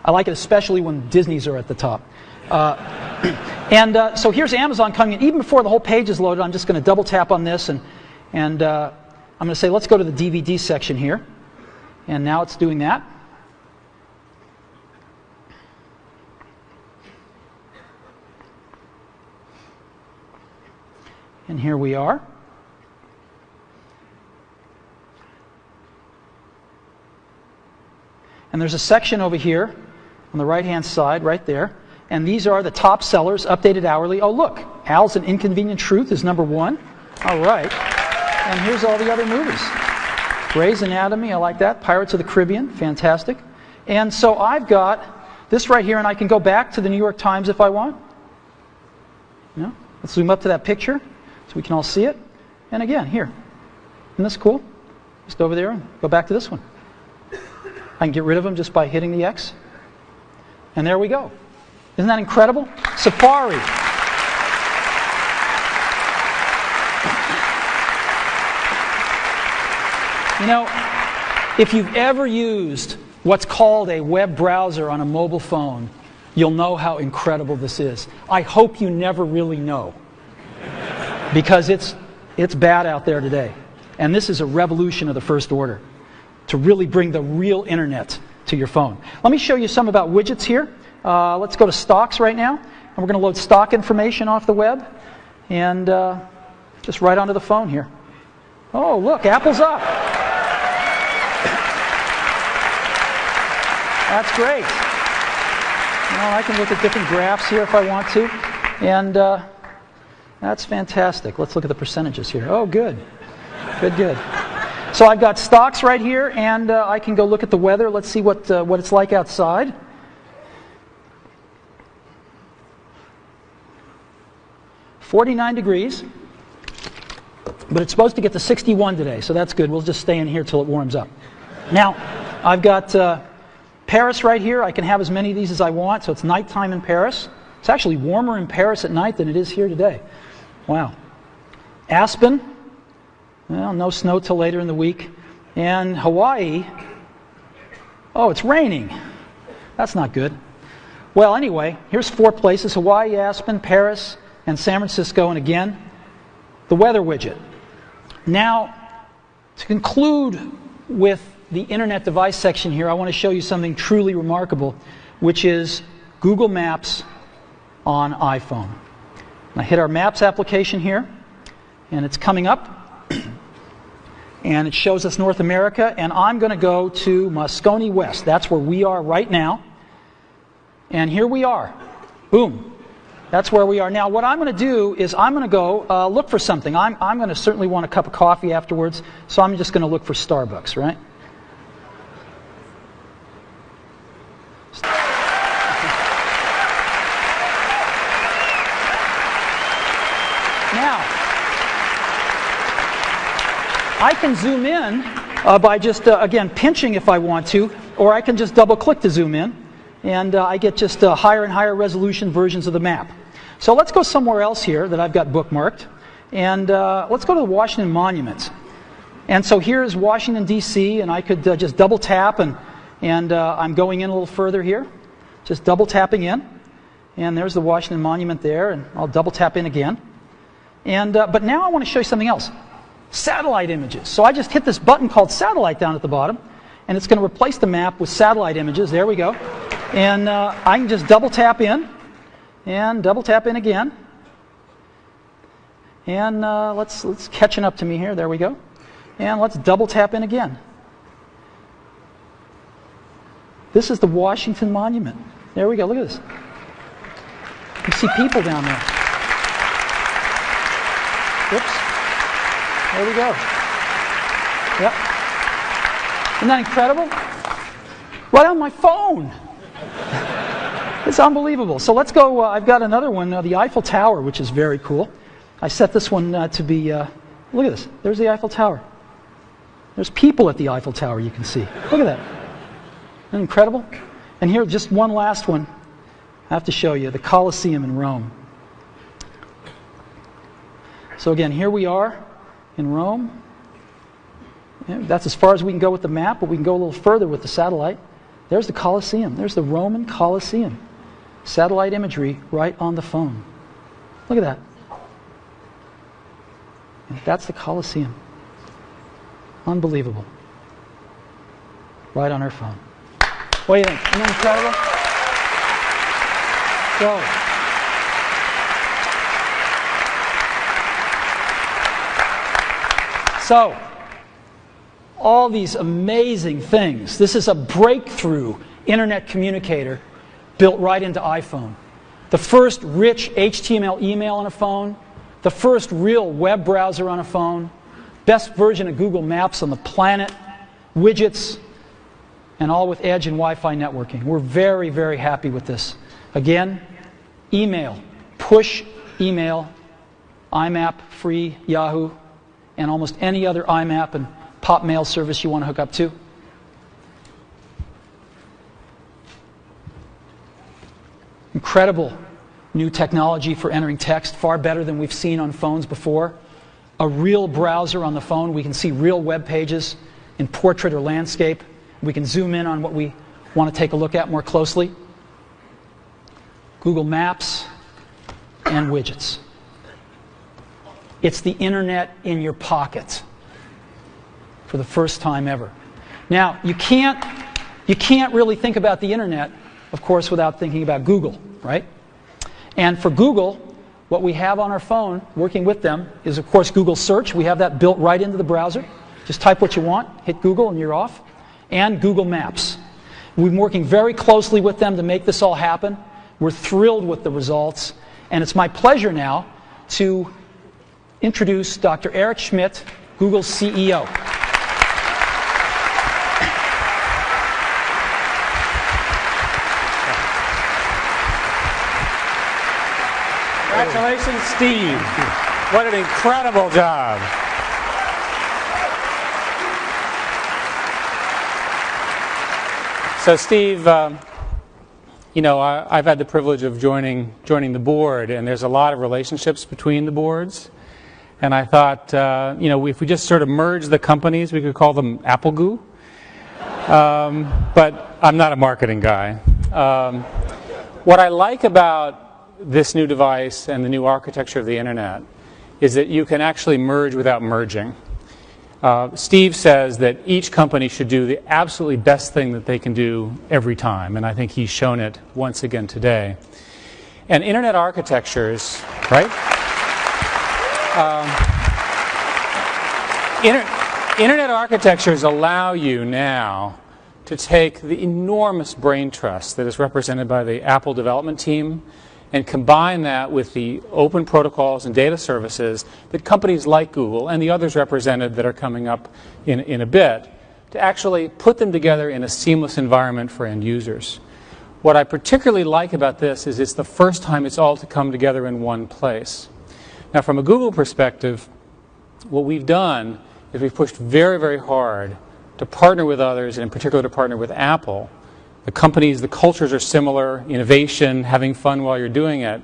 I like it especially when Disney's are at the top. So here's Amazon coming in. Even before the whole page is loaded, I'm just going to double tap on this. And I'm going to say, let's go to the DVD section here. And now it's doing that. And here we are. And there's a section over here on the right-hand side, right there. And these are the top sellers, updated hourly. Oh, look, Al's An Inconvenient Truth is number 1. All right. And here's all the other movies. Grey's Anatomy, I like that. Pirates of the Caribbean, fantastic. And so I've got this right here, and I can go back to the New York Times if I want. Yeah. Let's zoom up to that picture so we can all see it. And again, here. Isn't this cool? Just over there and go back to this one. I can get rid of them just by hitting the X. And there we go. Isn't that incredible? Safari. You know, if you've ever used what's called a web browser on a mobile phone, you'll know how incredible this is. I hope you never really know. Because it's bad out there today. And this is a revolution of the first order to really bring the real internet to your phone. Let me show you some about widgets here. Let's go to stocks right now. And we're going to load stock information off the web. And just right onto the phone here. Oh, look, Apple's up. That's great. You know, I can look at different graphs here if I want to. And that's fantastic. Let's look at the percentages here. Oh, good. Good, good. So I've got stocks right here, and I can go look at the weather. Let's see what it's like outside. "49 degrees, but it's supposed to get to 61 today, so that's good. We'll just stay in here till it warms up. Now, I've got Paris right here. I can have as many of these as I want, so it's nighttime in Paris. It's actually warmer in Paris at night than it is here today. Wow. Aspen, well, no snow till later in the week. And Hawaii, oh, it's raining. That's not good. Well, anyway, here's 4 places: Hawaii, Aspen, Paris, and San Francisco. And again, the weather widget. Now, to conclude with the Internet device section here, I want to show you something truly remarkable, which is Google Maps on iPhone. I hit our Maps application here, and it's coming up. And it shows us North America, and I'm going to go to Moscone West. That's where we are right now. And here we are. Boom. That's where we are. Now, what I'm going to do is I'm going to go look for something. I'm going to certainly want a cup of coffee afterwards, so I'm just going to look for Starbucks, right? Now, I can zoom in by just, again, pinching if I want to, or I can just double-click to zoom in, and I get just higher and higher resolution versions of the map. So let's go somewhere else here that I've got bookmarked, and let's go to the Washington Monument. And so here's Washington, D.C., and I could just double-tap, and I'm going in a little further here, just double-tapping in, and there's the Washington Monument there, and I'll double-tap in again. And but now I want to show you something else. Satellite images. So I just hit this button called Satellite down at the bottom, and it's going to replace the map with satellite images. There we go. And I can just double-tap in, and double-tap in again. And let's catching up to me here. There we go. And let's double-tap in again. This is the Washington Monument. There we go. Look at this. You see people down there. Whoops. There we go. Yep. Isn't that incredible? Right on my phone. It's unbelievable. So let's go. I've got another one, the Eiffel Tower, which is very cool. I set this one to be, look at this. There's the Eiffel Tower. There's people at the Eiffel Tower, you can see. Look at that. Isn't that incredible? And here, just one last one. I have to show you, the Colosseum in Rome. So again, here we are in Rome. Yeah, that's as far as we can go with the map, but we can go a little further with the satellite. There's the Colosseum. There's the Roman Colosseum. Satellite imagery right on the phone. Look at that. And that's the Colosseum. Unbelievable. Right on our phone. What do you think? Isn't that incredible? So, all these amazing things. This is a breakthrough internet communicator built right into iPhone. The first rich HTML email on a phone. The first real web browser on a phone. Best version of Google Maps on the planet. Widgets. And all with Edge and Wi-Fi networking. We're very, very happy with this. Again, email. Push email. IMAP, free, Yahoo. And almost any other IMAP and pop mail service you want to hook up to. Incredible new technology for entering text, far better than we've seen on phones before. A real browser on the phone. We can see real web pages in portrait or landscape. We can zoom in on what we want to take a look at more closely. Google Maps and widgets. It's the internet in your pocket for the first time ever. Now, you can't really think about the internet, of course, without thinking about Google, right? And for Google, what we have on our phone, working with them, is, of course, Google Search. We have that built right into the browser. Just type what you want, hit Google, and you're off. And Google Maps. We've been working very closely with them to make this all happen. We're thrilled with the results. And it's my pleasure now to introduce Dr. Eric Schmidt, Google's CEO.
Congratulations, Steve. What an incredible job. So, Steve, you know, I've had the privilege of joining the board, and there's a lot of relationships between the boards. And I thought, you know, if we just sort of merge the companies, we could call them Apple Goo. But I'm not a marketing guy. What I like about this new device and the new architecture of the internet is that you can actually merge without merging. Steve says that each company should do the absolutely best thing that they can do every time, and I think he's shown it once again today. And internet architectures, right? Internet architectures allow you now to take the enormous brain trust that is represented by the Apple development team and combine that with the open protocols and data services that companies like Google and the others represented that are coming up in a bit, to actually put them together in a seamless environment for end users. What I particularly like about this is it's the first time it's all to come together in one place. Now, from a Google perspective, what we've done is we've pushed very, very hard to partner with others, and in particular to partner with Apple. The companies, the cultures are similar, innovation, having fun while you're doing it,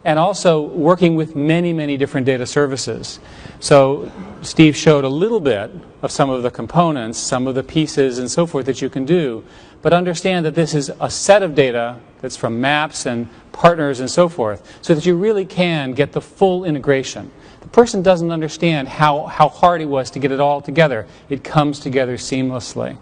and also working with many, many different data services. So Steve showed a little bit of some of the components, some of the pieces and so forth that you can do, but understand that this is a set of data that's from maps and partners and so forth, so that you really can get the full integration. The person doesn't understand how hard it was to get it all together. It comes together seamlessly.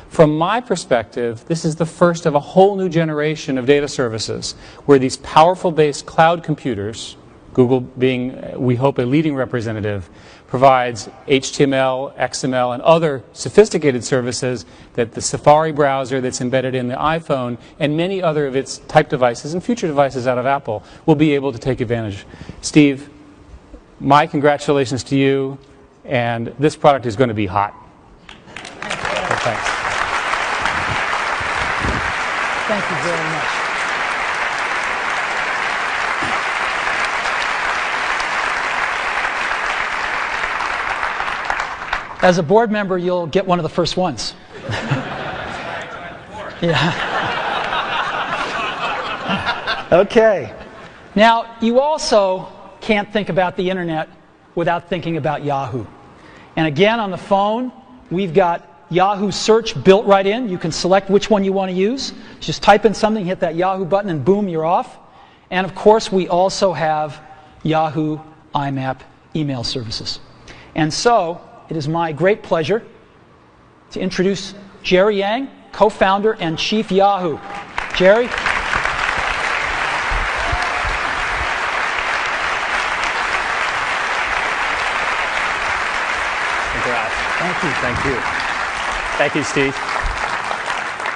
From my perspective, this is the first of a whole new generation of data services where these powerful based cloud computers, Google being, we hope, a leading representative, provides HTML, XML, and other sophisticated services that the Safari browser that's embedded in the iPhone and many other of its type devices and future devices out of Apple will be able to take advantage. Steve, my congratulations to you, and this product is going to be hot. So thanks.
Thank you very much. As a board member, you'll get one of the first ones. Yeah. Okay. Now, you also can't think about the internet without thinking about Yahoo. And again, on the phone, we've got Yahoo search built right in. You can select which one you want to use. Just type in something, hit that Yahoo button, and boom, you're off. And of course, we also have Yahoo IMAP email services. And so, it is my great pleasure to introduce Jerry Yang, co-founder and chief Yahoo. Jerry?
Thank you. Thank you. Thank you, Steve.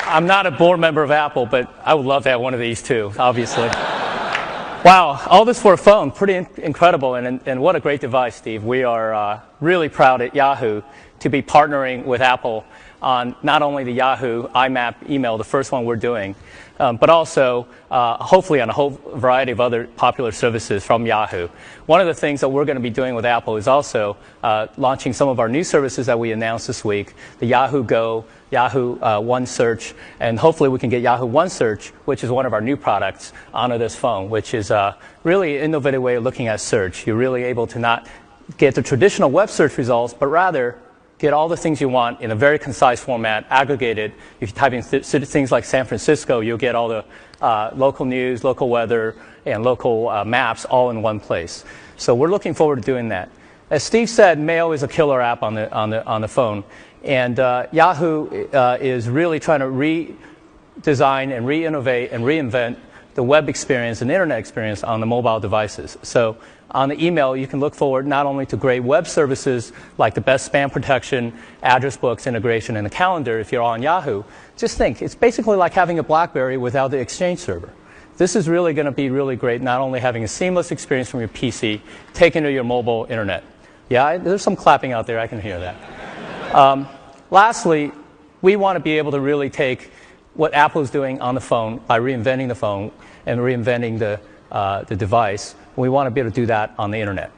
I'm not a board member of Apple, but I would love to have one of these too, obviously. Wow, all this for a phone, pretty incredible, and what a great device, Steve. We are really proud at Yahoo to be partnering with Apple on not only the Yahoo IMAP email, the first one we're doing, but also hopefully on a whole variety of other popular services from Yahoo. One of the things that we're going to be doing with Apple is also launching some of our new services that we announced this week, the Yahoo Go, Yahoo One Search, and hopefully we can get Yahoo One Search, which is one of our new products, onto this phone, which is really an innovative way of looking at search. You're really able to not get the traditional web search results, but rather get all the things you want in a very concise format, aggregated. If you type in things like San Francisco, you'll get all the local news, local weather, and local maps all in one place. So we're looking forward to doing that. As Steve said, Mail is a killer app on the phone, and Yahoo is really trying to redesign and re-innovate and reinvent the web experience and internet experience on the mobile devices. So on the email, you can look forward not only to great web services like the best spam protection, address books integration, and the calendar if you're on Yahoo. Just think, it's basically like having a BlackBerry without the Exchange server. This is really going to be really great, not only having a seamless experience from your PC, taken to your mobile internet. Yeah, there's some clapping out there, I can hear that. Lastly, we want to be able to really take what Apple is doing on the phone by reinventing the phone and reinventing the device. We want to be able to do that on the internet.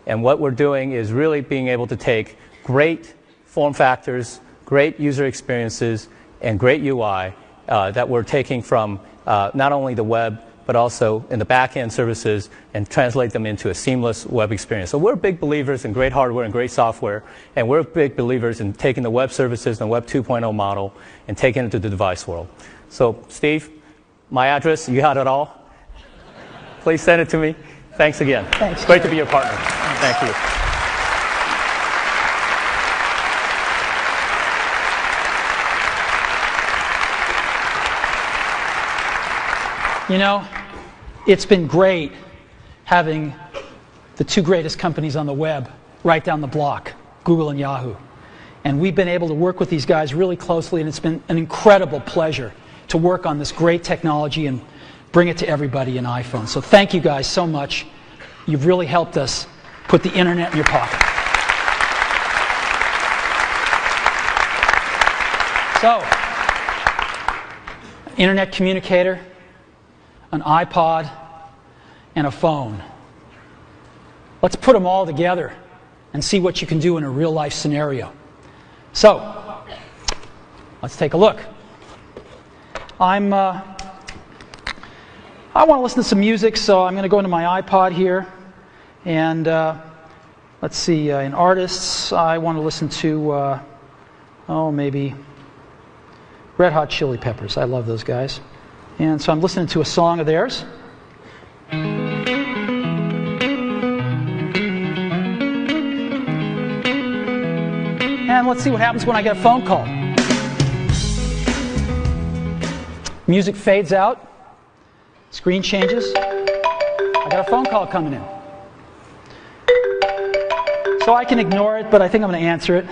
And what we're doing is really being able to take great form factors, great user experiences, and great UI that we're taking from not only the web, but also in the back-end services and translate them into a seamless web experience. So we're big believers in great hardware and great software, and we're big believers in taking the web services and the Web 2.0 model and taking it to the device world. So, Steve, my address, you got it all? Please send it to me. Thanks again.
Thanks.
Great to be your partner. Thank you.
You know, it's been great having the two greatest companies on the web right down the block, Google and Yahoo. And we've been able to work with these guys really closely, and it's been an incredible pleasure to work on this great technology and bring it to everybody in iPhone. So thank you guys so much. You've really helped us put the internet in your pocket. So, internet communicator, an iPod, and a phone. Let's put them all together and see what you can do in a real-life scenario. So, let's take a look. I want to listen to some music, so I'm going to go into my iPod here. And let's see, in artists, I want to listen to, maybe Red Hot Chili Peppers. I love those guys. And so I'm listening to a song of theirs. And let's see what happens when I get a phone call. Music fades out. Screen changes. I got a phone call coming in. So I can ignore it, but I think I'm going to answer it.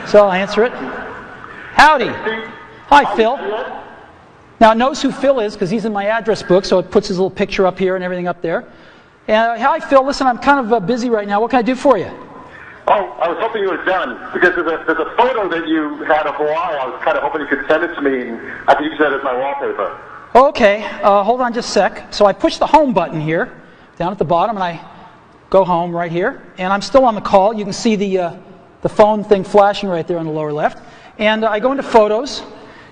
So I'll answer it. Howdy. Hi, Phil. Now it knows who Phil is because he's in my address book, so it puts his little picture up here and everything up there. Hi, Phil. Listen, I'm kind of busy right now. What can I do for you?
Oh, I was hoping you were done, because there's a photo that you had of Hawaii. I was kind of hoping you could send it to me, and I could use that as my wallpaper.
Okay, hold on just a sec. So I push the home button here, down at the bottom, and I go home right here. And I'm still on the call. You can see the phone thing flashing right there on the lower left. And I go into Photos,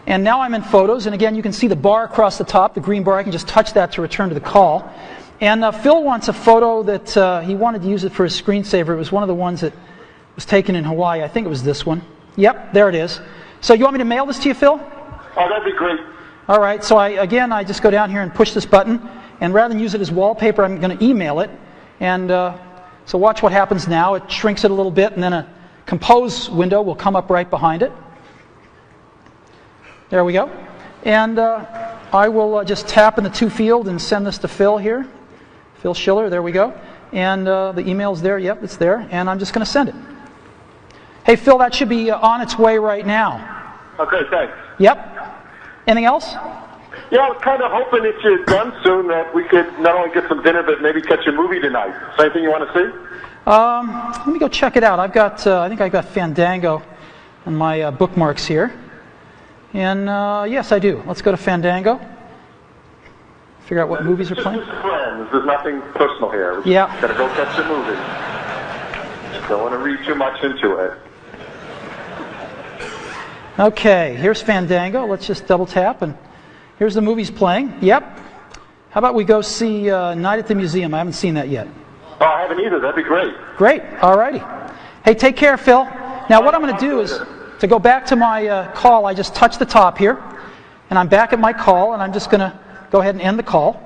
and now I'm in Photos. And again, you can see the bar across the top, the green bar. I can just touch that to return to the call. And Phil wants a photo that he wanted to use it for his screensaver. It was one of the ones that was taken in Hawaii. I think it was this one. Yep, there it is. So you want me to mail this to you, Phil?
Oh, that'd be great.
All right, so I just go down here and push this button, and rather than use it as wallpaper, I'm going to email it. And so watch what happens now. It shrinks it a little bit, and then a compose window will come up right behind it. There we go. And I will just tap in the to field and send this to Phil here. Phil Schiller, there we go. And the email's there. Yep, it's there. And I'm just going to send it. Hey, Phil, that should be on its way right now.
Okay, thanks.
Yep. Anything else?
Yeah, I was kind of hoping if you're done soon that we could not only get some dinner, but maybe catch a movie tonight. Is there anything you want to see?
Let me go check it out. I think I've got Fandango on my bookmarks here. And yes, I do. Let's go to Fandango. Figure out what movies are playing.
Just friends. There's nothing personal here.
Yeah.
Got to go catch a movie. Don't want to read too much into it.
Okay, here's Fandango. Let's just double tap, and here's the movies playing. Yep. How about we go see Night at the Museum? I haven't seen that yet.
Oh, I haven't either. That'd be great.
Great. All righty. Hey, take care, Phil. Now, what I'm going to do is, to go back to my call, I just touch the top here, and I'm back at my call, and I'm just going to go ahead and end the call.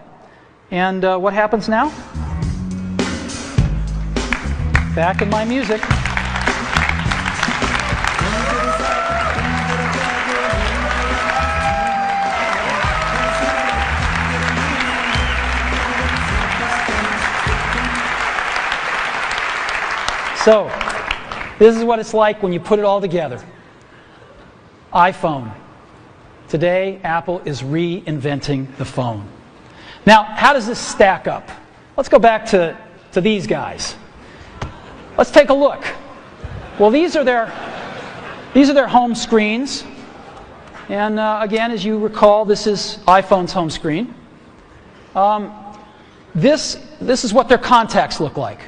And what happens now? Back in my music. So, this is what it's like when you put it all together. iPhone. Today, Apple is reinventing the phone. Now, how does this stack up? Let's go back to these guys. Let's take a look. Well, these are their home screens. And again, as you recall, this is iPhone's home screen. This is what their contacts look like.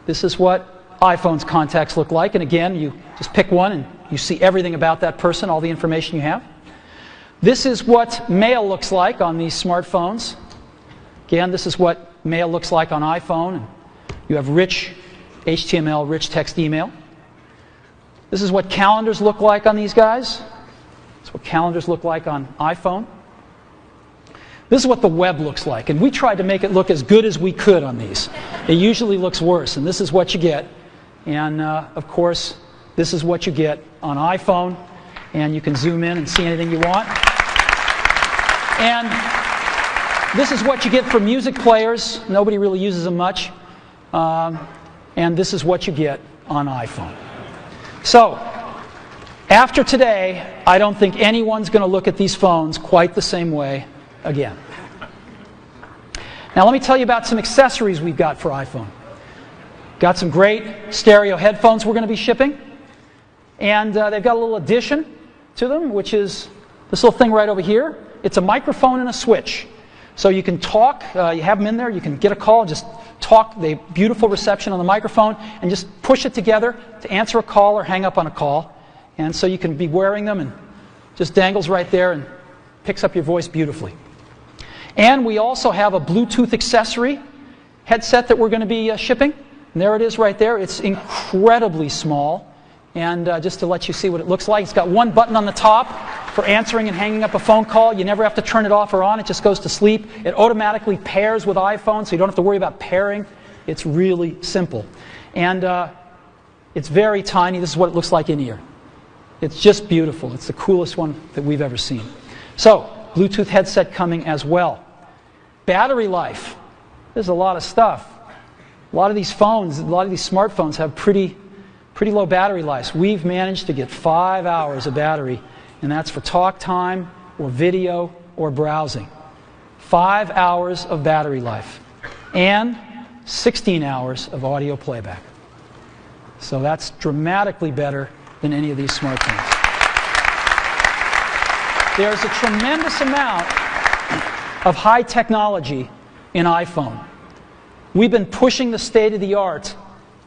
This is what iPhone's contacts look like. And again, you just pick one and you see everything about that person, all the information you have. This is what mail looks like on these smartphones. Again, this is what mail looks like on iPhone. You have rich HTML, rich text email. This is what calendars look like on these guys. This is what calendars look like on iPhone. This is what the web looks like. And we tried to make it look as good as we could on these. It usually looks worse, and this is what you get. And of course, this is what you get on iPhone. And you can zoom in and see anything you want. And this is what you get for music players. Nobody really uses them much. And this is what you get on iPhone. So, after today, I don't think anyone's going to look at these phones quite the same way again. Now let me tell you about some accessories we've got for iPhone. Got some great stereo headphones we're going to be shipping. And they've got a little addition to them, which is this little thing right over here. It's a microphone and a switch. So you can talk, you have them in there, you can get a call and just talk, the beautiful reception on the microphone, and just push it together to answer a call or hang up on a call. And so you can be wearing them and just dangles right there and picks up your voice beautifully. And we also have a Bluetooth accessory headset that we're going to be shipping. And there it is right there. It's incredibly small. And just to let you see what it looks like, it's got one button on the top for answering and hanging up a phone call. You never have to turn it off or on. It just goes to sleep. It automatically pairs with iPhone, so you don't have to worry about pairing. It's really simple. And it's very tiny. This is what it looks like in ear. It's just beautiful. It's the coolest one that we've ever seen. So, Bluetooth headset coming as well. Battery life. There's a lot of stuff. A lot of these phones, a lot of these smartphones have pretty low battery lives. We've managed to get 5 hours of battery, and that's for talk time or video or browsing. 5 hours of battery life. And 16 hours of audio playback. So that's dramatically better than any of these smartphones. There's a tremendous amount of high technology in iPhone. We've been pushing the state of the art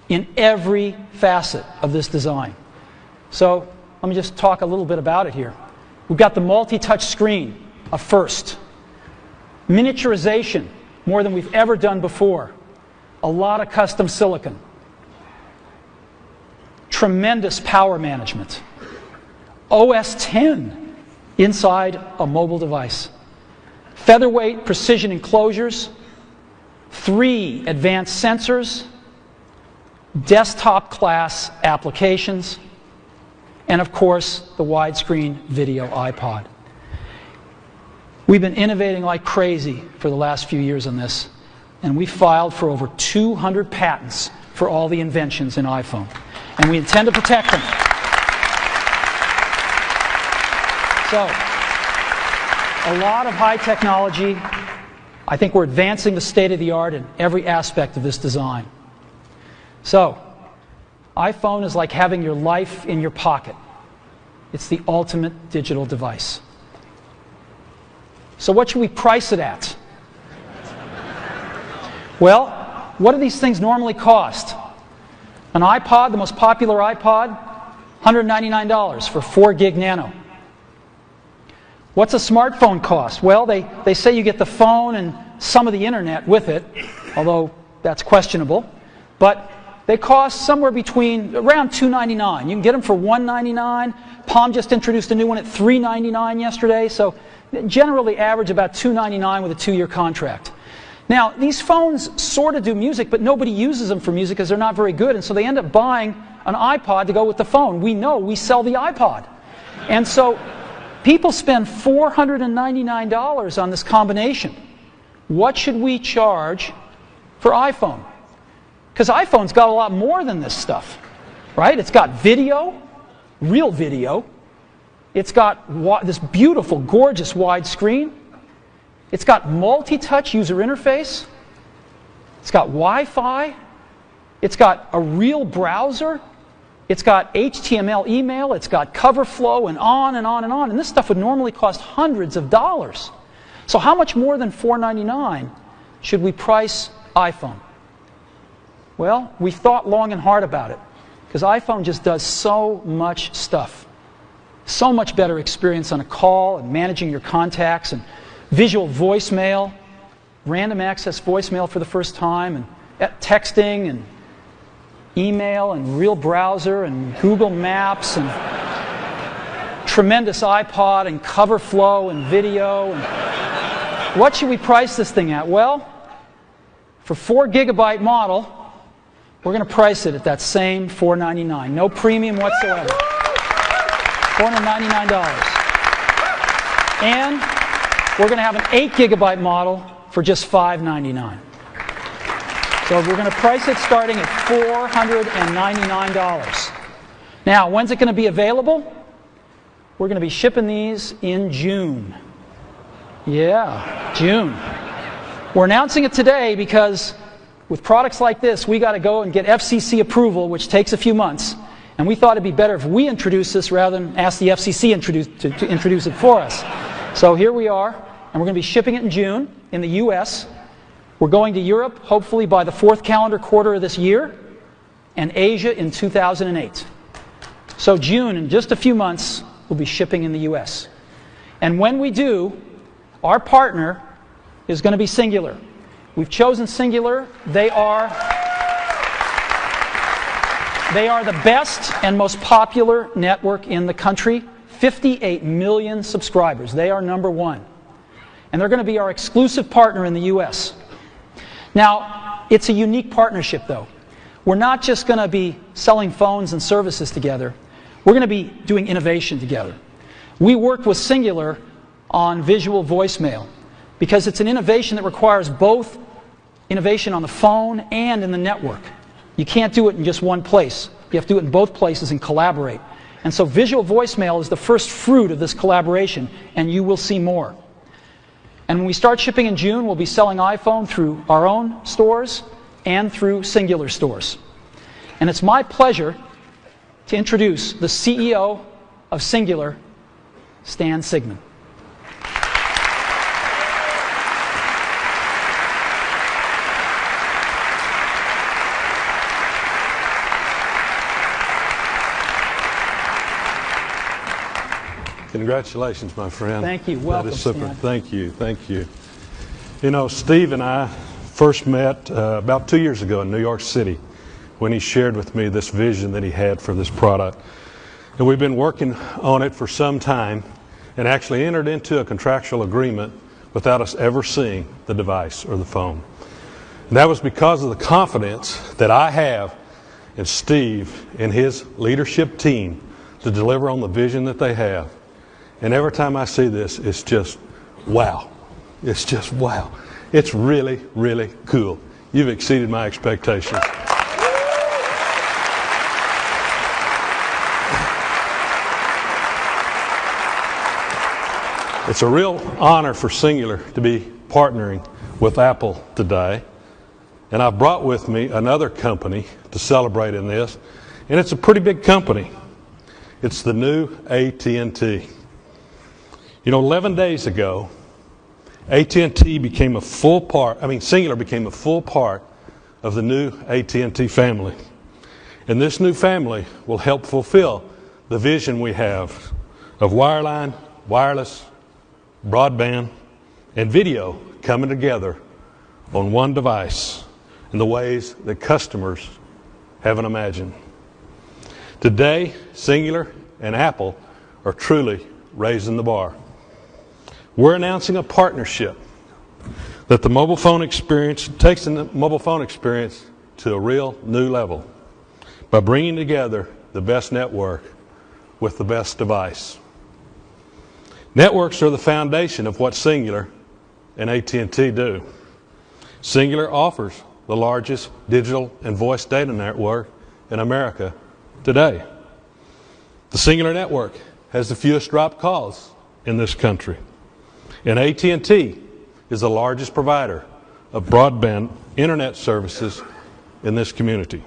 in every facet of this design. So let me just talk a little bit about it here. We've got the multi-touch screen, a first. Miniaturization, more than we've ever done before. A lot of custom silicon. Tremendous power management. OS X inside a mobile device. Featherweight precision enclosures. 3 advanced sensors. Desktop class applications. And of course, the widescreen video iPod. We've been innovating like crazy for the last few years on this. And we filed for over 200 patents for all the inventions in iPhone. And we intend to protect them. So, a lot of high technology. I think we're advancing the state of the art in every aspect of this design. So, iPhone is like having your life in your pocket. It's the ultimate digital device. So what should we price it at? Well, what do these things normally cost? An iPod, the most popular iPod, $199 for 4 gig nano. What's a smartphone cost? Well, they say you get the phone and some of the internet with it, although that's questionable. But they cost somewhere between around $299. You can get them for $199. Palm just introduced a new one at $399 yesterday. So generally average about $299 with a 2-year contract. Now, these phones sort of do music, but nobody uses them for music because they're not very good. And so they end up buying an iPod to go with the phone. We know we sell the iPod. And so people spend $499 on this combination. What should we charge for iPhone? Because iPhone's got a lot more than this stuff, right? It's got video, real video. It's got this beautiful, gorgeous widescreen. It's got multi-touch user interface. It's got Wi-Fi. It's got a real browser. It's got HTML email. It's got cover flow and on and on and on. And this stuff would normally cost hundreds of dollars. So how much more than $499 should we price iPhone? Well, we thought long and hard about it because iPhone just does so much stuff. So much better experience on a call and managing your contacts and visual voicemail, random access voicemail for the first time, and texting and email and real browser and Google Maps and tremendous iPod and cover flow and video. And what should we price this thing at? Well, for 4 gigabyte model, we're going to price it at that same $499. No premium whatsoever. $499. And we're going to have an 8 gigabyte model for just $599. So we're going to price it starting at $499. Now, when's it going to be available? We're going to be shipping these in June. Yeah, June. We're announcing it today because with products like this, we got to go and get FCC approval, which takes a few months. And we thought it'd be better if we introduce this rather than ask the FCC to introduce it for us. So here we are, and we're going to be shipping it in June in the US. We're going to Europe, hopefully by the 4th calendar quarter of this year, and Asia in 2008. So June, in just a few months, we'll be shipping in the US. And when we do, our partner is going to be Cingular. We've chosen Cingular. They are the best and most popular network in the country. 58 million subscribers. They are number one. And they're going to be our exclusive partner in the US. Now, it's a unique partnership, though. We're not just going to be selling phones and services together. We're going to be doing innovation together. We worked with Cingular on visual voicemail because it's an innovation that requires both innovation on the phone and in the network. You can't do it in just one place. You have to do it in both places and collaborate. And so visual voicemail is the first fruit of this collaboration, and you will see more. And when we start shipping in June, we'll be selling iPhone through our own stores and through Cingular stores. And it's my pleasure to introduce the CEO of Cingular, Stan Sigman.
Congratulations, my friend.
Thank you. Welcome,
that is super.
Stan.
Thank you. Thank you. You know, Steve and I first met about 2 years ago in New York City when he shared with me this vision that he had for this product. And we've been working on it for some time and actually entered into a contractual agreement without us ever seeing the device or the phone. And that was because of the confidence that I have in Steve and his leadership team to deliver on the vision that they have. And every time I see this, it's just wow. It's just wow. It's really, really cool. You've exceeded my expectations. It's a real honor for Cingular to be partnering with Apple today. And I've brought with me another company to celebrate in this. And it's a pretty big company. It's the new AT&T. You know, 11 days ago, AT&T became a full part, Cingular became a full part of the new AT&T family. And this new family will help fulfill the vision we have of wireline, wireless, broadband, and video coming together on one device in the ways that customers haven't imagined. Today, Cingular and Apple are truly raising the bar. We're announcing a partnership that the mobile phone experience takes the mobile phone experience to a real new level by bringing together the best network with the best device. Networks are the foundation of what Cingular and AT&T do. Cingular offers the largest digital and voice data network in America today. The Cingular network has the fewest dropped calls in this country. And AT&T is the largest provider of broadband internet services in this community.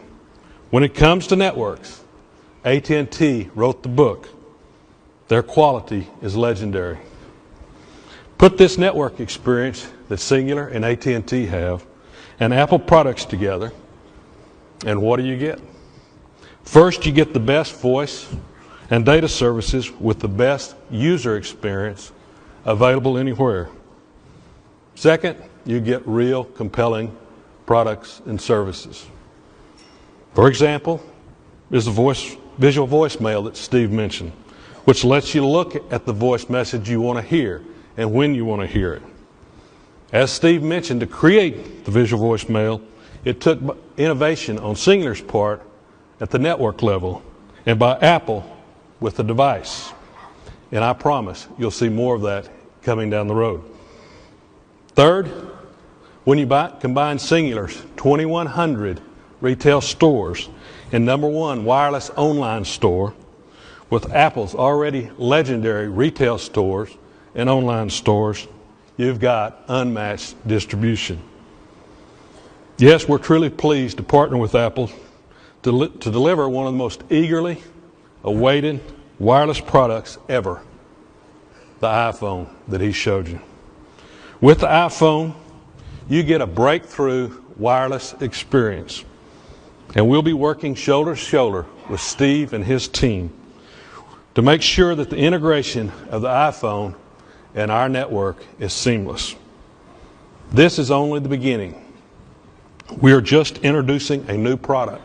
When it comes to networks, AT&T wrote the book. Their quality is legendary. Put this network experience that Cingular and AT&T have and Apple products together, and what do you get? First, you get the best voice and data services with the best user experience available anywhere. Second, you get real compelling products and services. For example, is the visual voicemail that Steve mentioned, which lets you look at the voice message you want to hear and when you want to hear it. As Steve mentioned, to create the visual voicemail, it took innovation on Cingular's part at the network level and by Apple with the device. And I promise you'll see more of that coming down the road. Third, when you combine Cingular's 2,100 retail stores and #1 wireless online store with Apple's already legendary retail stores and online stores, you've got unmatched distribution. Yes, we're truly pleased to partner with Apple to deliver one of the most eagerly awaited wireless products ever, the iPhone that he showed you. With the iPhone, you get a breakthrough wireless experience, and we'll be working shoulder to shoulder with Steve and his team to make sure that the integration of the iPhone and our network is seamless. This is only the beginning. We are just introducing a new product.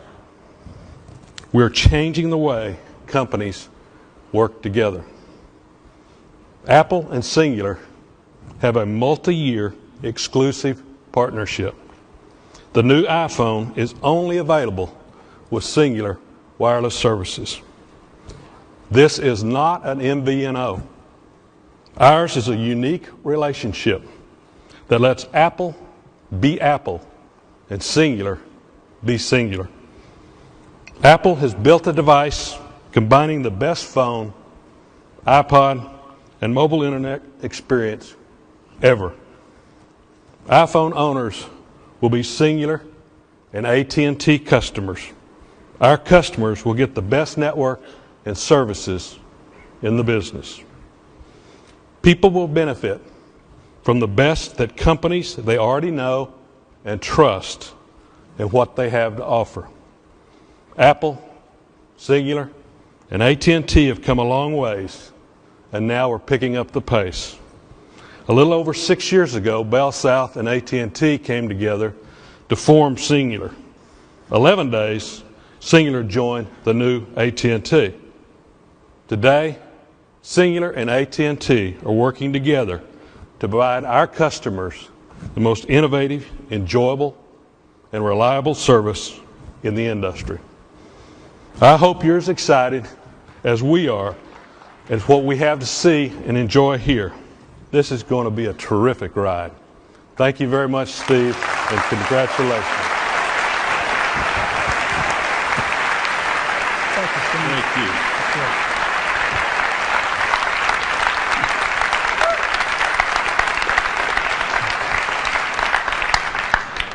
We are changing the way companies work together. Apple and Cingular have a multi-year exclusive partnership. The new iPhone is only available with Cingular wireless services. This is not an MVNO. Ours is a unique relationship that lets Apple be Apple and Cingular be Cingular. Apple has built a device combining the best phone, iPod, and mobile internet experience ever. iPhone owners will be Cingular and AT&T customers. Our customers will get the best network and services in the business. People will benefit from the best that companies they already know and trust in what they have to offer. Apple, Cingular, and AT&T have come a long ways, and now we're picking up the pace. A little over 6 years ago, Bell South and AT&T came together to form Cingular. 11 days, Cingular joined the new AT&T. Today, Cingular and AT&T are working together to provide our customers the most innovative, enjoyable, and reliable service in the industry. I hope you're as excited as we are as what we have to see and enjoy here. This is going to be a terrific ride. Thank you very much, Steve, and congratulations. Thank you.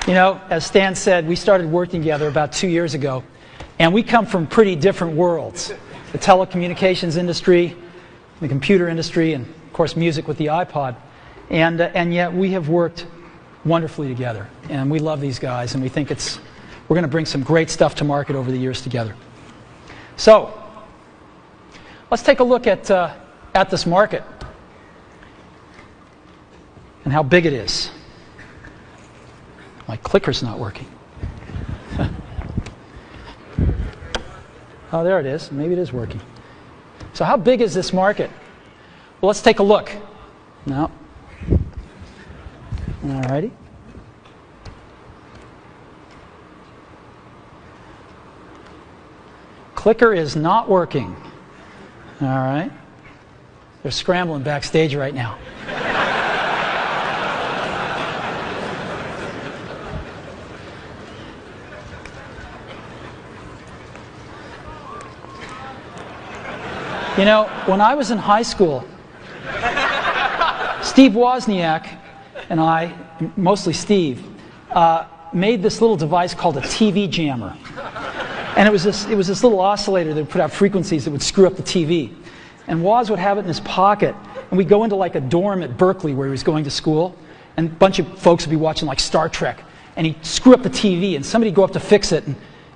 You know, as Stan said, we started working together about 2 years ago, and we come from pretty different worlds. The telecommunications industry, the computer industry, and of course music with the iPod. And yet we have worked wonderfully together, and we love these guys, and we think we're going to bring some great stuff to market over the years together. So, let's take a look at this market and how big it is. My clicker's not working. Oh, there it is. Maybe it is working. So how big is this market? Well, let's take a look. No. All righty. Clicker is not working. All right. They're scrambling backstage right now. You know, when I was in high school, Steve Wozniak and I, mostly Steve, made this little device called a TV jammer. And it was this little oscillator that would put out frequencies that would screw up the TV. And Woz would have it in his pocket, and we'd go into like a dorm at Berkeley where he was going to school, and a bunch of folks would be watching like Star Trek, and he'd screw up the TV, and somebody'd go up to fix it,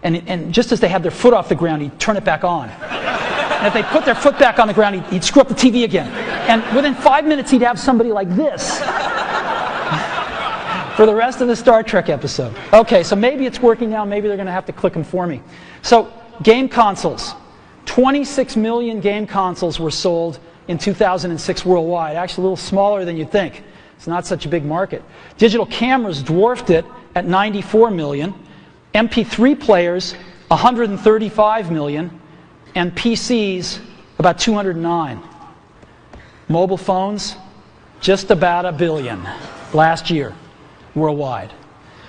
and just as they had their foot off the ground, he'd turn it back on. And if they put their foot back on the ground, he'd screw up the TV again. And within 5 minutes, he'd have somebody like this for the rest of the Star Trek episode. Okay, so maybe it's working now. Maybe they're going to have to click them for me. So, game consoles. 26 million game consoles were sold in 2006 worldwide. Actually, a little smaller than you'd think. It's not such a big market. Digital cameras dwarfed it at 94 million. MP3 players, 135 million. And PCs, about 209. Mobile phones, just about 1 billion last year worldwide.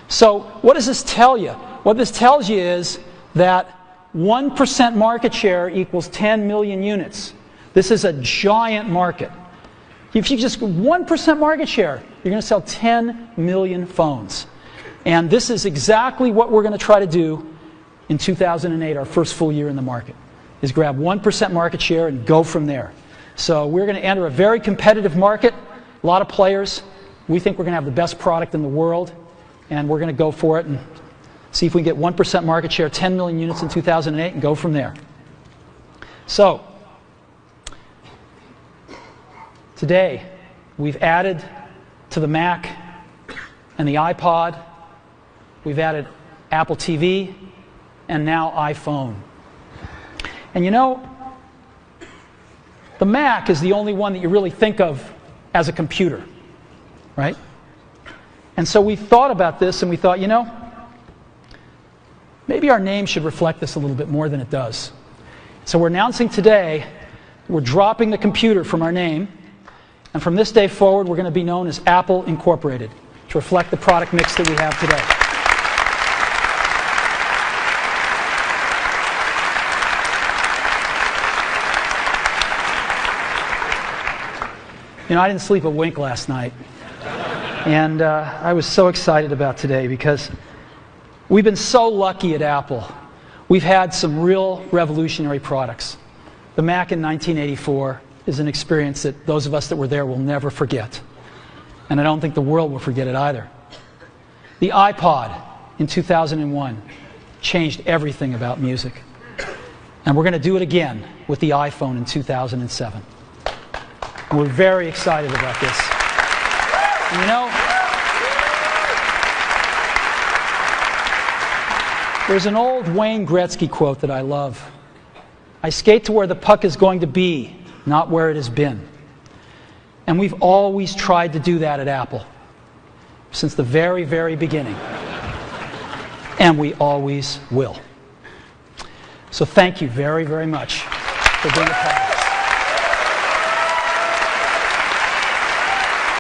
So what does this tell you? What this tells you is that 1% market share equals 10 million units. This is a giant market. If you just 1% market share, you're going to sell 10 million phones. And this is exactly what we're going to try to do in 2008, our first full year in the market, is grab 1% market share and go from there. So we're going to enter a very competitive market, a lot of players. We think we're going to have the best product in the world, and we're going to go for it and see if we can get 1% market share, 10 million units in 2008, and go from there. So today, we've added to the Mac and the iPod, we've added Apple TV, and now iPhone. And you know, the Mac is the only one that you really think of as a computer, right? And so we thought about this and we thought, you know, maybe our name should reflect this a little bit more than it does. So we're announcing today we're dropping the computer from our name, and from this day forward we're going to be known as Apple Incorporated to reflect the product mix that we have today. You know, I didn't sleep a wink last night, and I was so excited about today because we've been so lucky at Apple. We've had some real revolutionary products. The Mac in 1984 is an experience that those of us that were there will never forget, and I don't think the world will forget it either. The iPod in 2001 changed everything about music, and we're going to do it again with the iPhone in 2007. And we're very excited about this. And you know, there's an old Wayne Gretzky quote that I love. I skate to where the puck is going to be, not where it has been. And we've always tried to do that at Apple, since the very, very beginning. And we always will. So thank you very, very much for being a part of it.